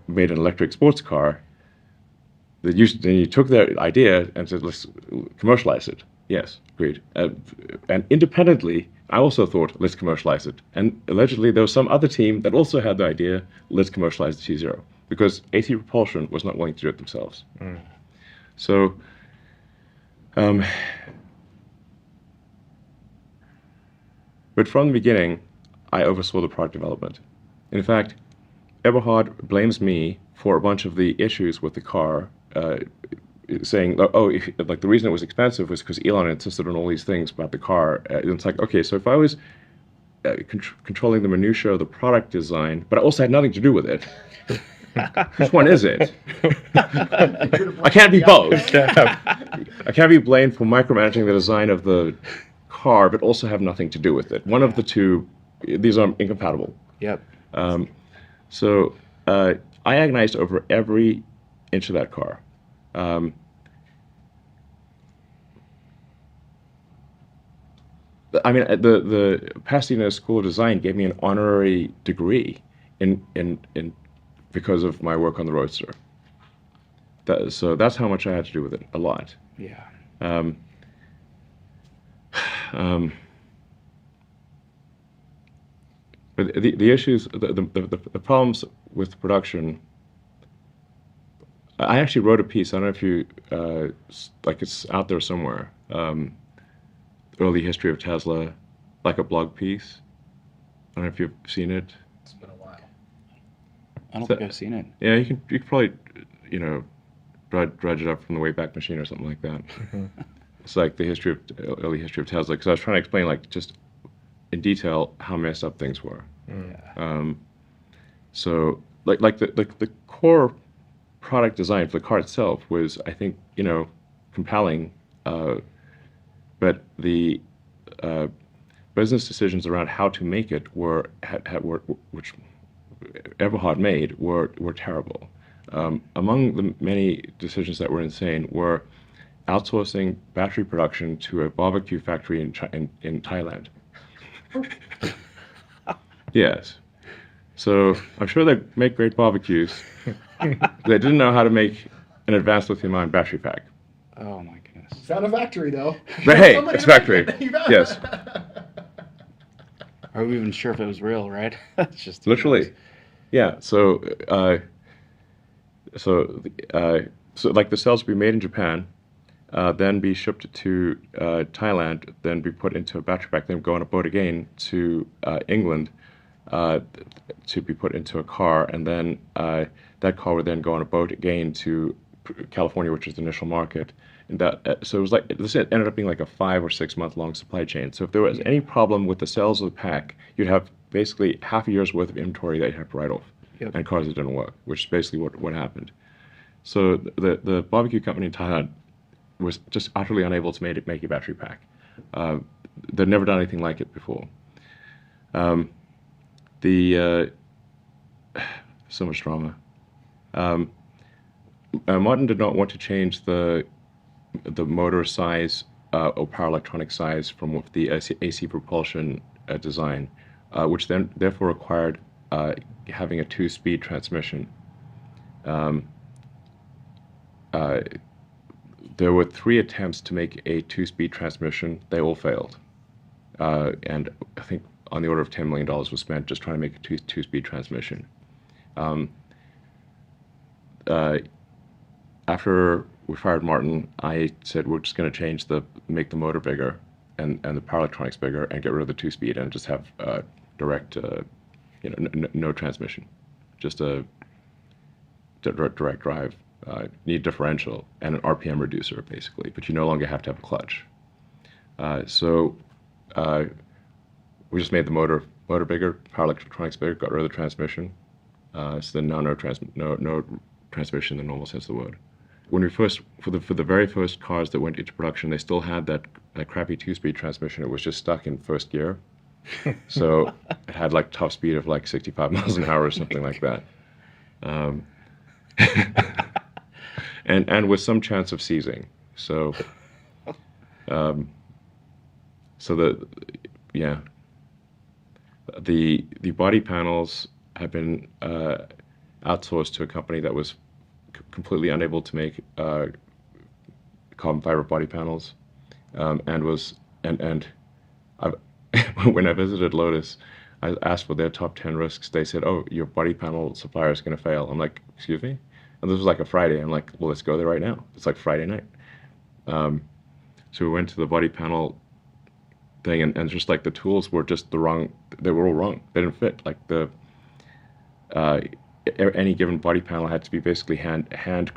made an electric sports car. Then you took their idea and said, let's commercialize it. Yes, agreed. And independently, I also thought, let's commercialize it. And allegedly, there was some other team that also had the idea, let's commercialize the T0, because AC Propulsion was not willing to do it themselves. Mm. So, but from the beginning, I oversaw the product development. In fact, Eberhard blames me for a bunch of the issues with the car, saying, like the reason it was expensive was because Elon insisted on all these things about the car. It's like, okay, so if I was controlling the minutiae of the product design, but I also had nothing to do with it, which one is it? I can't be both. I can't be blamed for micromanaging the design of the car, but also have nothing to do with it. One of the two, these are incompatible. Yep. So I agonized over every inch of that car. I mean, the Pasadena School of Design gave me an honorary degree in because of my work on the Roadster. So that's how much I had to do with it, a lot. Yeah. But the issues, the problems with production. I actually wrote a piece. I don't know if you like it's out there somewhere. Early history of Tesla, like a blog piece. I don't know if you've seen it. It's been a while. I don't think I've seen it. Yeah, you can probably dredge it up from the Wayback Machine or something like that. It's like the early history of Tesla, because I was trying to explain like just in detail how messed up things were. Yeah. So like the core product design for the car itself was, I think, compelling, but the business decisions around how to make it which Eberhard made were terrible. Among the many decisions that were insane were outsourcing battery production to a barbecue factory in Thailand. Yes. So I'm sure they make great barbecues. They didn't know how to make an advanced lithium-ion battery pack. Oh my goodness. You found a factory, though. But hey, Somebody it's to make factory. it. You found Yes. Are we even sure if it was real, right? That's just Literally. Yeah. So like the cells would be made in Japan, then be shipped to Thailand, then be put into a battery pack, then go on a boat again to England to be put into a car, and then that car would then go on a boat again to California, which is the initial market. And that, so it was like, this ended up being like a 5 or 6 month long supply chain. So if there was any problem with the sales of the pack, you'd have basically half a year's worth of inventory that you'd have to write off, Yep. and cars that didn't work, which is basically what happened. So the barbecue company in Thailand was just utterly unable to make a battery pack. They'd never done anything like it before. The so much drama. Martin did not want to change the motor size or power electronic size from the AC propulsion design, which then therefore required having a 2-speed transmission. There were 3 attempts to make a 2-speed transmission. They all failed, and I think on the order of $10 million was spent just trying to make a two-speed transmission. After we fired Martin, I said we're just going to make the motor bigger and the power electronics bigger and get rid of the 2-speed and just have direct, no transmission, just a direct drive. Need differential and an RPM reducer basically, but you no longer have to have a clutch. So we just made the motor bigger, power electronics bigger, got rid of the transmission. So then now no transmission in the normal sense of the word. When we first, for the very first cars that went into production, they still had that crappy 2-speed transmission. It was just stuck in first gear. So it had like top speed of like 65 miles an hour or something like that. And with some chance of seizing. So the body panels have been outsourced to a company that was completely unable to make carbon fiber body panels, and when I visited Lotus, I asked for their top 10 risks. They said, "Oh, your body panel supplier is going to fail." I'm like, "Excuse me?" And this was like a Friday. I'm like, "Well, let's go there right now." It's like Friday night. So we went to the body panel thing, and just like the tools were just the wrong. They were all wrong. They didn't fit. Like any given body panel had to be basically hand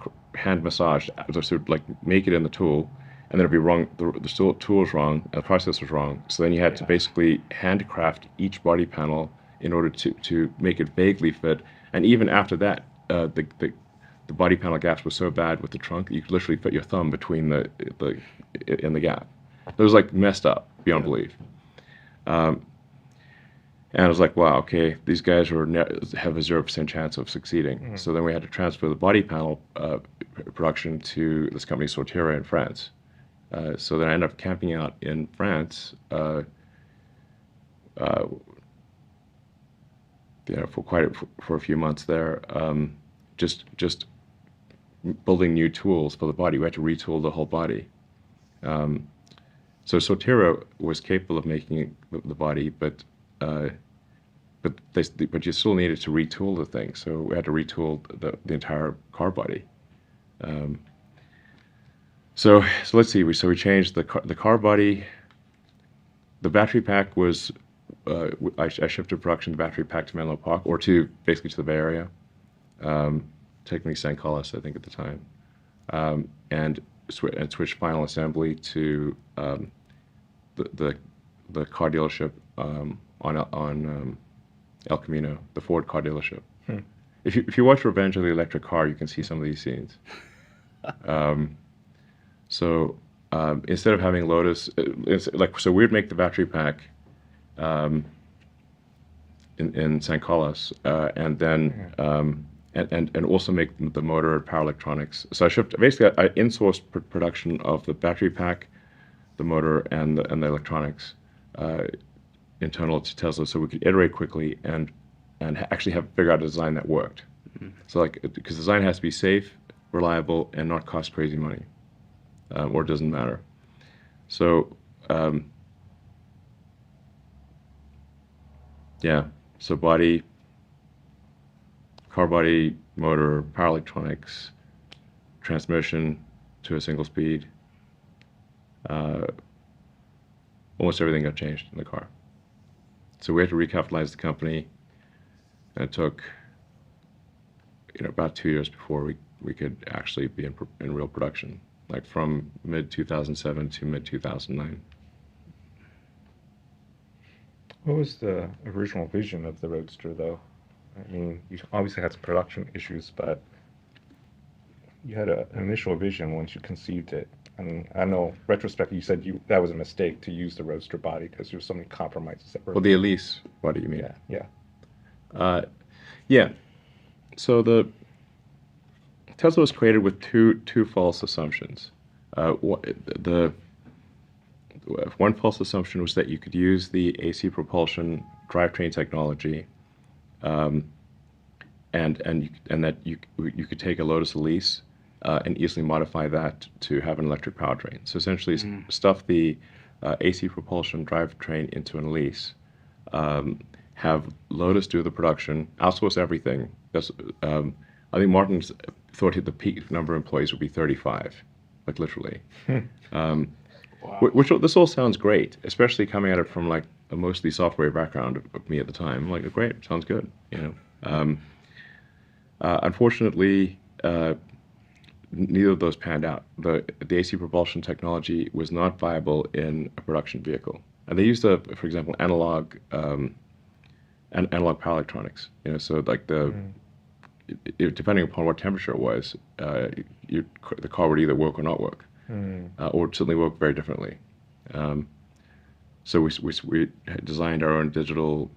massaged, so like make it in the tool, and then it'd be wrong. The tool was wrong, and the process was wrong. So then you had to basically handcraft each body panel in order to make it vaguely fit. And even after that, the body panel gaps were so bad with the trunk, you could literally fit your thumb between in the gap. It was like messed up beyond belief. And I was like, wow, okay, these guys have a 0% chance of succeeding. Mm-hmm. So then we had to transfer the body panel production to this company, Sortera, in France. So then I ended up camping out in France for a few months there, just building new tools for the body. We had to retool the whole body. So Sortera was capable of making the body, but you still needed to retool the thing. So we had to retool the entire car body. So let's see. We changed the car body. The battery pack was I shifted production of the battery pack to Menlo Park, or basically to the Bay Area, technically San Carlos, I think at the time, and switched final assembly to the car dealership on El Camino, the Ford car dealership. If you watch Revenge of the Electric Car, you can see some of these scenes. So instead of having Lotus, so we'd make the battery pack in San Carlos, and then and also make the motor and power electronics. So I insourced production of the battery pack, the motor, and the electronics internal to Tesla, so we could iterate quickly and actually figure out a design that worked. Mm-hmm. So because design has to be safe, reliable, and not cost crazy money, or it doesn't matter. So so car body, motor, power electronics, transmission to a single speed. Almost everything got changed in the car. So we had to recapitalize the company, and it took about 2 years before we we could actually be in real production, like from mid 2007 to mid 2009. What was the original vision of the Roadster, though? I mean, you obviously had some production issues, but you had an initial vision once you conceived it. I mean, I know, retrospectively, you said that was a mistake to use the Roadster body because there's so many compromises that were. Well, the Elise, what do you mean? Yeah. Yeah. So the Tesla was created with two false assumptions. One false assumption was that you could use the AC propulsion drivetrain technology, and that you could take a Lotus Elise and easily modify that to have an electric powertrain. So essentially, stuff the AC propulsion drivetrain into an Elise, have Lotus do the production, outsource everything. I think Martin thought the peak number of employees would be 35, like literally. Wow. Which this all sounds great, especially coming at it from like a mostly software background of me at the time. I'm like, great, sounds good, you know. Unfortunately, neither of those panned out. The AC propulsion technology was not viable in a production vehicle, and they used for example, analog power electronics. You know, so like depending upon what temperature it was, the car would either work or not work. Or certainly work very differently. So we designed our own digital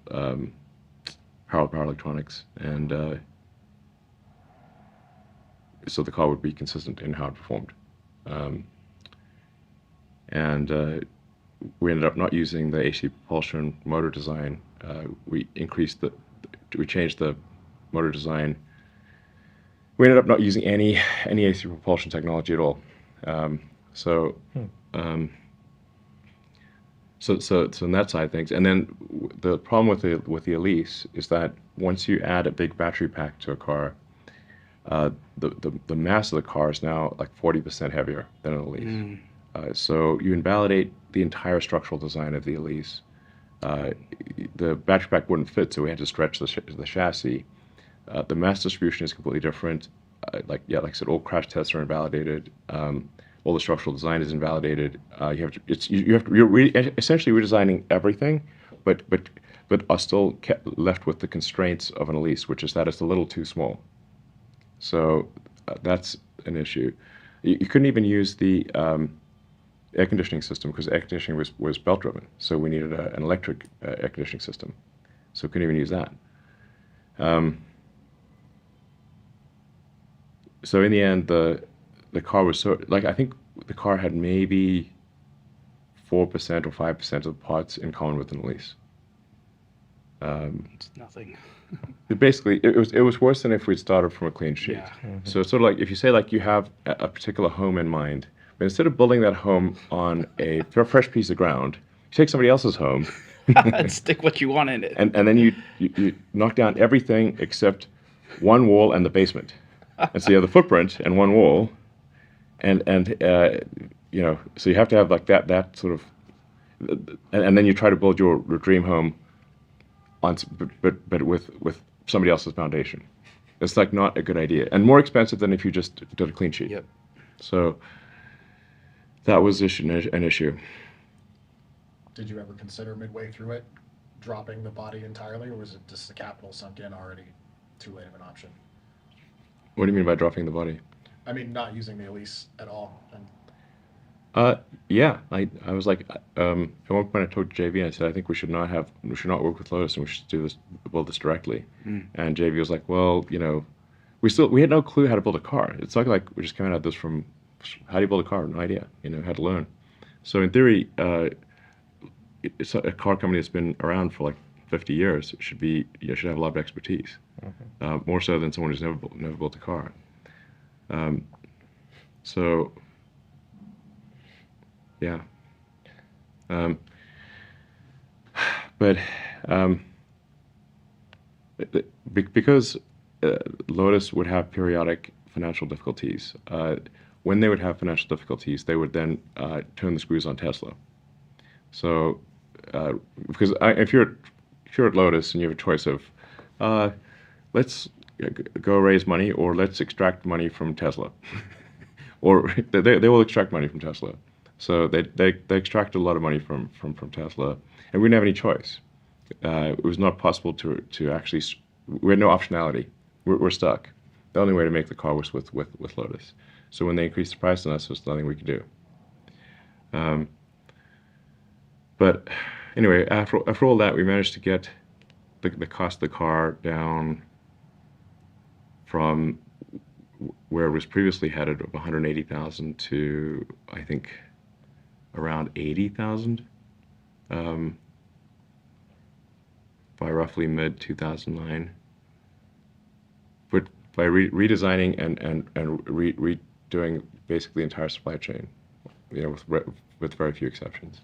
power electronics, and so the car would be consistent in how it performed. And we ended up not using the AC propulsion motor design. We changed the motor design. We ended up not using any AC propulsion technology at all. So in that side of things, and then the problem with the Elise is that once you add a big battery pack to a car, the mass of the car is now like 40% heavier than an Elise. So you invalidate the entire structural design of the Elise. The battery pack wouldn't fit, so we had to stretch the chassis. The mass distribution is completely different. Like I said, all crash tests are invalidated. All the structural design is invalidated. You're essentially redesigning everything, but are still left with the constraints of an Elise, which is that it's a little too small. So that's an issue. You couldn't even use the air conditioning system because air conditioning was belt driven, so we needed an electric air conditioning system. So we couldn't even use that. So in the end, the car was I think the car had maybe 4% or 5% of the parts in common with an Elise. It's nothing. Basically, it was worse than if we'd started from a clean sheet. Yeah. So it's sort of like if you say like you have a particular home in mind, but instead of building that home on a fresh piece of ground, you take somebody else's home And stick what you want in it. and then you knock down everything except one wall and the basement. And so you have the footprint and one wall, and you know, so you have to have like that sort of, and then you try to build your dream home on, but with somebody else's foundation. It's like not a good idea, and more expensive than if you just did a clean sheet. Yep. So that was an issue. Did you ever consider midway through it dropping the body entirely, or was it just the capital sunk in already too late of an option? What do you mean by dropping the body? I mean, not using the Elise at all. And Yeah, I was like, at one point I told JV, and I said, I think we should not work with Lotus, and we should build this directly. And JV was like, well, you know, we had no clue how to build a car. It's not like we just came out of this from, how do you build a car? No idea, you know, had to learn. So in theory, it's a car company that's been around for like 50 years should have a lot of expertise, more so than someone who's never built a car. So yeah, but because Lotus would have periodic financial difficulties, when they would have financial difficulties, they would then turn the screws on Tesla. So because if you're at Lotus and you have a choice of let's go raise money, or let's extract money from Tesla. Or they will extract money from Tesla. So they extracted a lot of money from Tesla, and we didn't have any choice. It was not possible to actually. We had no optionality. We're stuck. The only way to make the car was with Lotus. So when they increased the price on us, there's nothing we could do. But anyway, after all that, we managed to get the cost of the car down from where it was previously headed of 180,000 to, I think, around 80,000 by roughly mid 2009. But by redesigning and redoing basically the entire supply chain, with very few exceptions.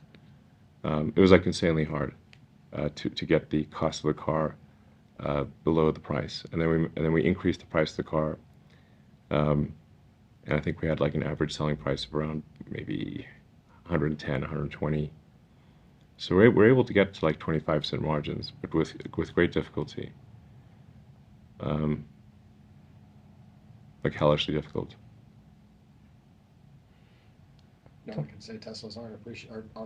It was like insanely hard to get the cost of the car below the price, and then we increased the price of the car, and I think we had like an average selling price of around maybe 110, 120. So we're able to get to like 25% margins, but with great difficulty, like hellishly difficult. No one can say Teslas aren't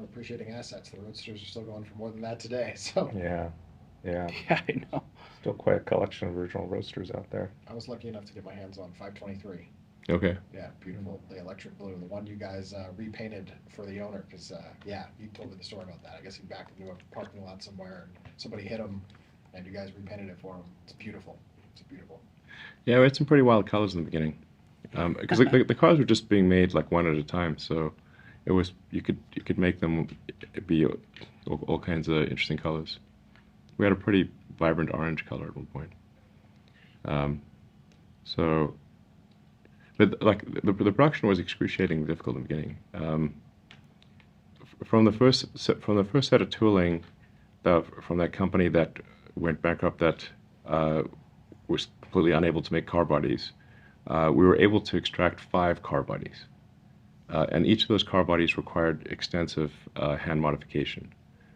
appreciating assets. The Roadsters are still going for more than that today. So Yeah. Yeah, I know. Still quite a collection of original Roadsters out there. I was lucky enough to get my hands on 523. Okay. Yeah, beautiful. The electric blue, the one you guys repainted for the owner, because yeah, he told me the story about that. I guess he backed into a parking lot somewhere, and somebody hit him, and you guys repainted it for him. It's beautiful. It's beautiful. Yeah, we had some pretty wild colors in the beginning, because the cars were just being made like one at a time. So it was you could make them be all kinds of interesting colors. We had a pretty vibrant orange color at one point. So, but like the production was excruciatingly difficult in the beginning. From the first set of tooling, from that company that went bankrupt, that was completely unable to make car bodies, we were able to extract 5 car bodies, and each of those car bodies required extensive hand modification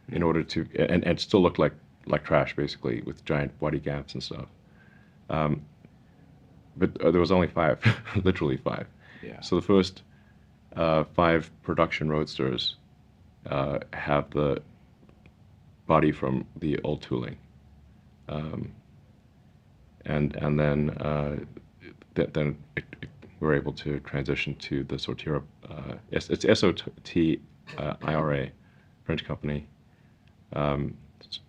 in order to and still looked like trash, basically, with giant body gaps and stuff. But there was only 5, literally 5. Yeah. So the first 5 production Roadsters have the body from the old tooling, and then we're able to transition to the Sortira. It's SOTIRA, French company.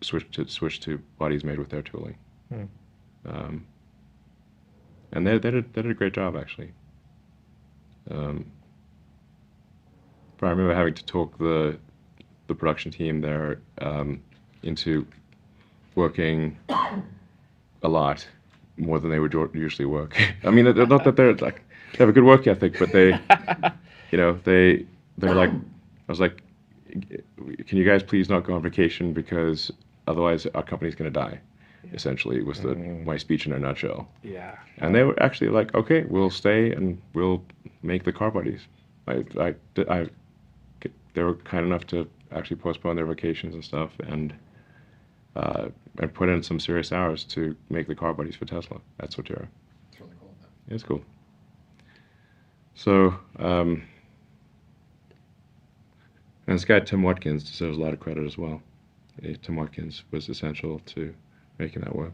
Switch to bodies made with their tooling. And they did a great job, actually. But I remember having to talk the production team there into working a lot more than they would usually work. I mean, not that they have a good work ethic, but they're like, I was like, can you guys please not go on vacation, because otherwise our company's going to die. Essentially, was my speech in a nutshell. Yeah. And they were actually like, okay, we'll stay and we'll make the car bodies. They were kind enough to actually postpone their vacations and stuff, and put in some serious hours to make the car bodies for Tesla. That's Sortira. It's really cool. Yeah, it's cool. So, and this guy Tim Watkins deserves a lot of credit as well. Tim Watkins was essential to making that work.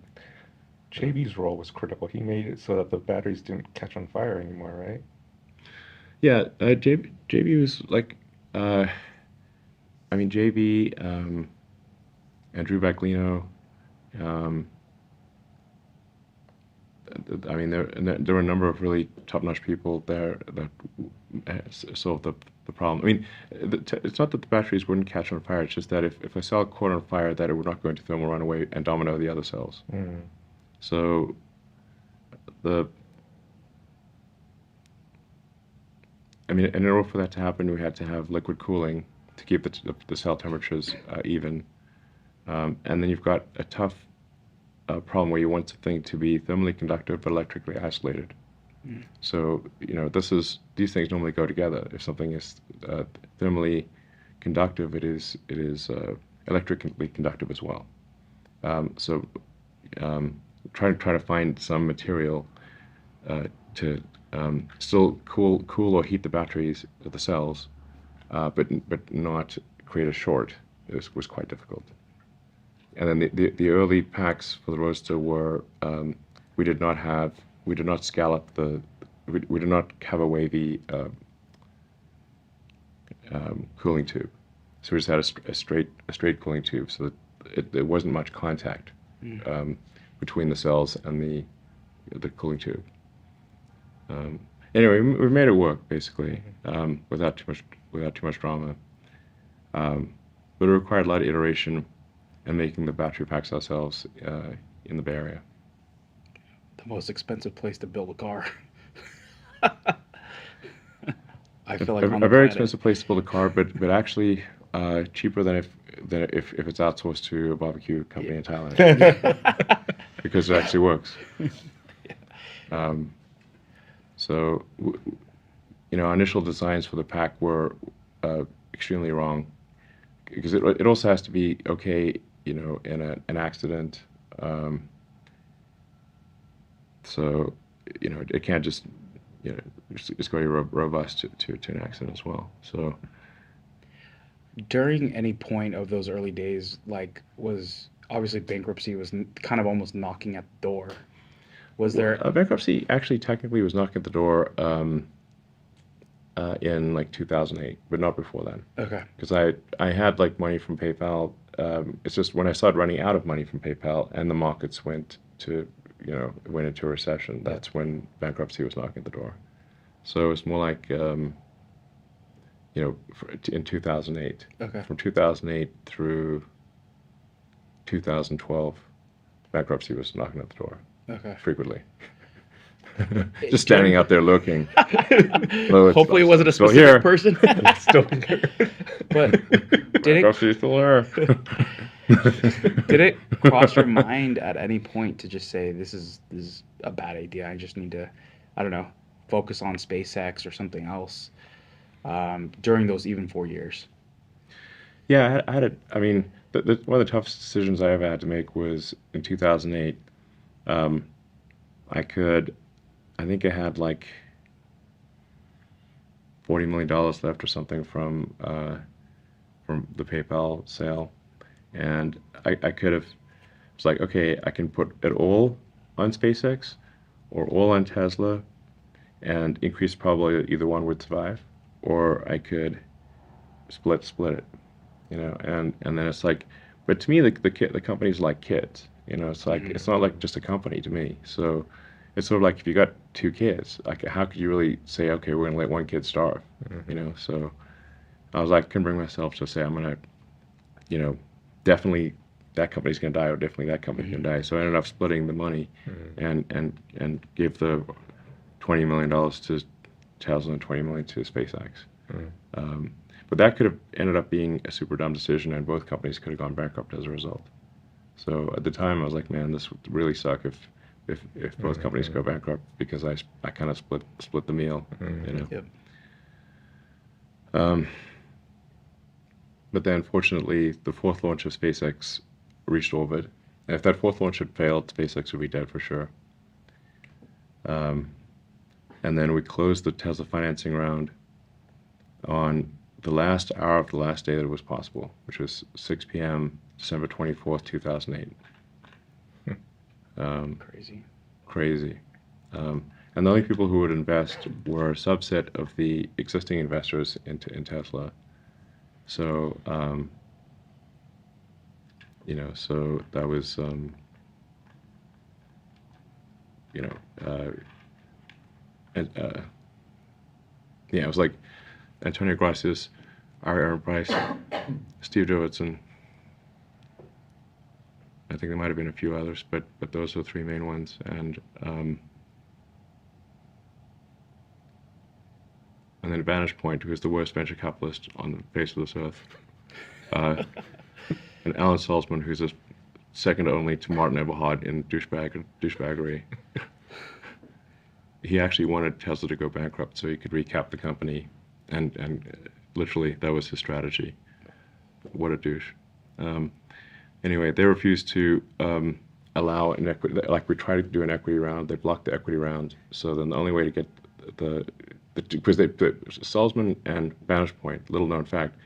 JB's role was critical. He made it so that the batteries didn't catch on fire anymore, right? Yeah, JB was like, I mean, JB, Andrew Baclino, I mean, there were a number of really top-notch people there that solved the problem. I mean, it's not that the batteries wouldn't catch on fire. It's just that if a cell caught on fire, that it would not go into thermal runaway and domino the other cells. So I mean, in order for that to happen, we had to have liquid cooling to keep the cell temperatures even. And then you've got a tough problem where you want something to be thermally conductive but electrically isolated. So these things normally go together. If something is thermally conductive, it is electrically conductive as well. So try to find some material to still cool or heat the batteries, the cells, but not create a short. It was quite difficult. And then the early packs for the Roadster were we did not scallop we did not have a wavy cooling tube, so we just had a straight cooling tube, so that there wasn't much contact between the cells and the cooling tube. Anyway, we made it work basically without too much drama, but it required a lot of iteration and making the battery packs ourselves in the Bay Area. The most expensive place to build a car. I feel like a very expensive place to build a car, but actually cheaper than if it's outsourced to a barbecue company in Thailand, because it actually works. So, our initial designs for the pack were extremely wrong, because it also has to be okay, in an accident. So, it can't just, it's going to be robust to an accident as well. So, during any point of those early days, like, was obviously bankruptcy was kind of almost knocking at the door. Was there bankruptcy actually technically was knocking at the door in like 2008, but not before then. Okay. Because I had like money from PayPal. It's just when I started running out of money from PayPal and the markets went into a recession, that's when bankruptcy was knocking at the door. So it's more like in 2008. Okay. From 2008 through 2012, bankruptcy was knocking at the door. Okay. Frequently. Just standing out there looking. Hopefully it wasn't a still specific here. person. Still here. But did Bankruptcy's still there. did it cross your mind at any point to just say, this is a bad idea, I just need to, I don't know, focus on SpaceX or something else during those even 4 years? Yeah, I mean, one of the toughest decisions I ever had to make was in 2008. I think I had like $40 million left or something from the PayPal sale, and I could have. It's like, okay, I can put it all on SpaceX or all on Tesla, and increase probably either one would survive, or I could split it, and then it's like, but to me the company's like kids, it's like it's not like just a company to me. So it's sort of like if you got two kids, like how could you really say, okay, we're gonna let one kid starve, So I was like, I couldn't bring myself to say I'm gonna, definitely that company's gonna die, or definitely that company's gonna die. So I ended up splitting the money, and gave the $20 million to Tesla and $20 million to SpaceX. But that could have ended up being a super dumb decision, and both companies could have gone bankrupt as a result. So at the time, I was like, man, this would really suck if both companies go bankrupt, because I kind of split the meal, Yep. But then, fortunately, the fourth launch of SpaceX reached orbit. And if that fourth launch had failed, SpaceX would be dead for sure. And then we closed the Tesla financing round on the last hour of the last day that it was possible, which was 6 p.m. December 24th, 2008. Crazy. And the only people who would invest were a subset of the existing investors in Tesla. So, so that was, it was like Antonio Gracias, Aaron Price, Steve Jobs, and I think there might have been a few others, but those are the three main ones. And then Vantage Point, who is the worst venture capitalist on the face of this earth, and Alan Salzman, who's a second only to Martin Eberhard in douchebaggery. He actually wanted Tesla to go bankrupt so he could recap the company, and literally that was his strategy. What a douche. Anyway, they refused to allow an equity, like we tried to do an equity round, they blocked the equity round. So then the only way to get because Salzman and Vantage Point, little known fact,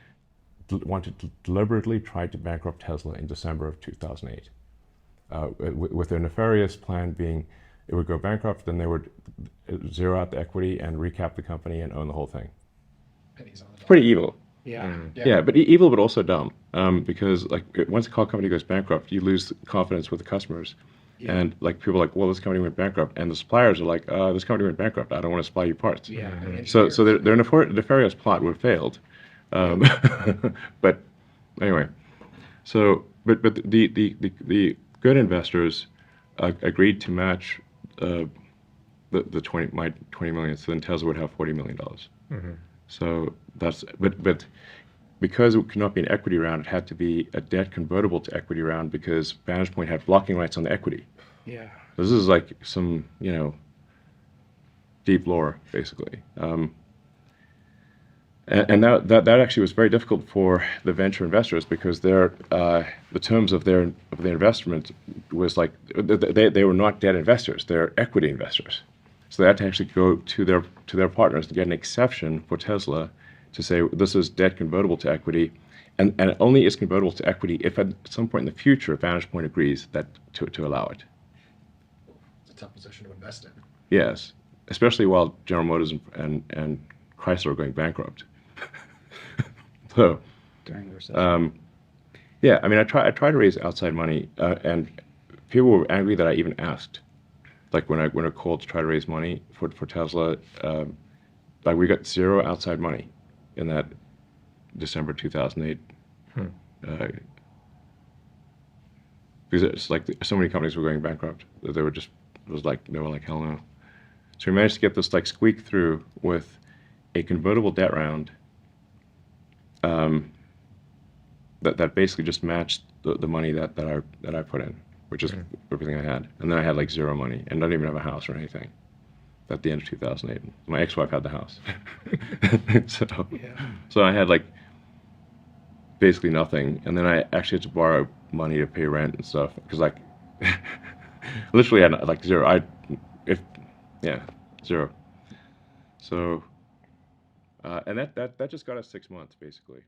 wanted to deliberately try to bankrupt Tesla in December of 2008. With their nefarious plan being it would go bankrupt, then they would zero out the equity and recap the company and own the whole thing. Pennies on the dollar. Pretty evil. Yeah. Yeah, but evil, but also dumb. Because like once a car company goes bankrupt, you lose confidence with the customers, and like people are like, well, this company went bankrupt, and the suppliers are like, this company went bankrupt. I don't want to supply you parts. Yeah. So their nefarious plot would have failed. But anyway, so but the good investors agreed to match the 20 million. So then Tesla would have $40 million. So that's but because it could not be an equity round, it had to be a debt convertible to equity round because Vantage Point had blocking rights on the equity. Yeah. This is like some deep lore basically. And that actually was very difficult for the venture investors because the terms of their investment was like they were not debt investors, they're equity investors. So they had to actually go to their partners to get an exception for Tesla to say this is debt convertible to equity, and it only is convertible to equity if at some point in the future Vantage Point agrees that to allow it. It's a tough position to invest in. Yes, especially while General Motors and Chrysler are going bankrupt. So During the recession. yeah, I mean, I tried to raise outside money, and people were angry that I even asked. Like when I called to try to raise money for Tesla, like we got zero outside money in that December 2008. Because it's like so many companies were going bankrupt that they were like hell no. So we managed to get this like squeak through with a convertible debt round. That basically just matched the money that I put in, which is everything I had, and then I had like zero money and don't even have a house or anything. At the end of 2008, my ex-wife had the house, so I had like basically nothing, and then I actually had to borrow money to pay rent and stuff because like literally had like zero. Zero. So and that just got us 6 months basically.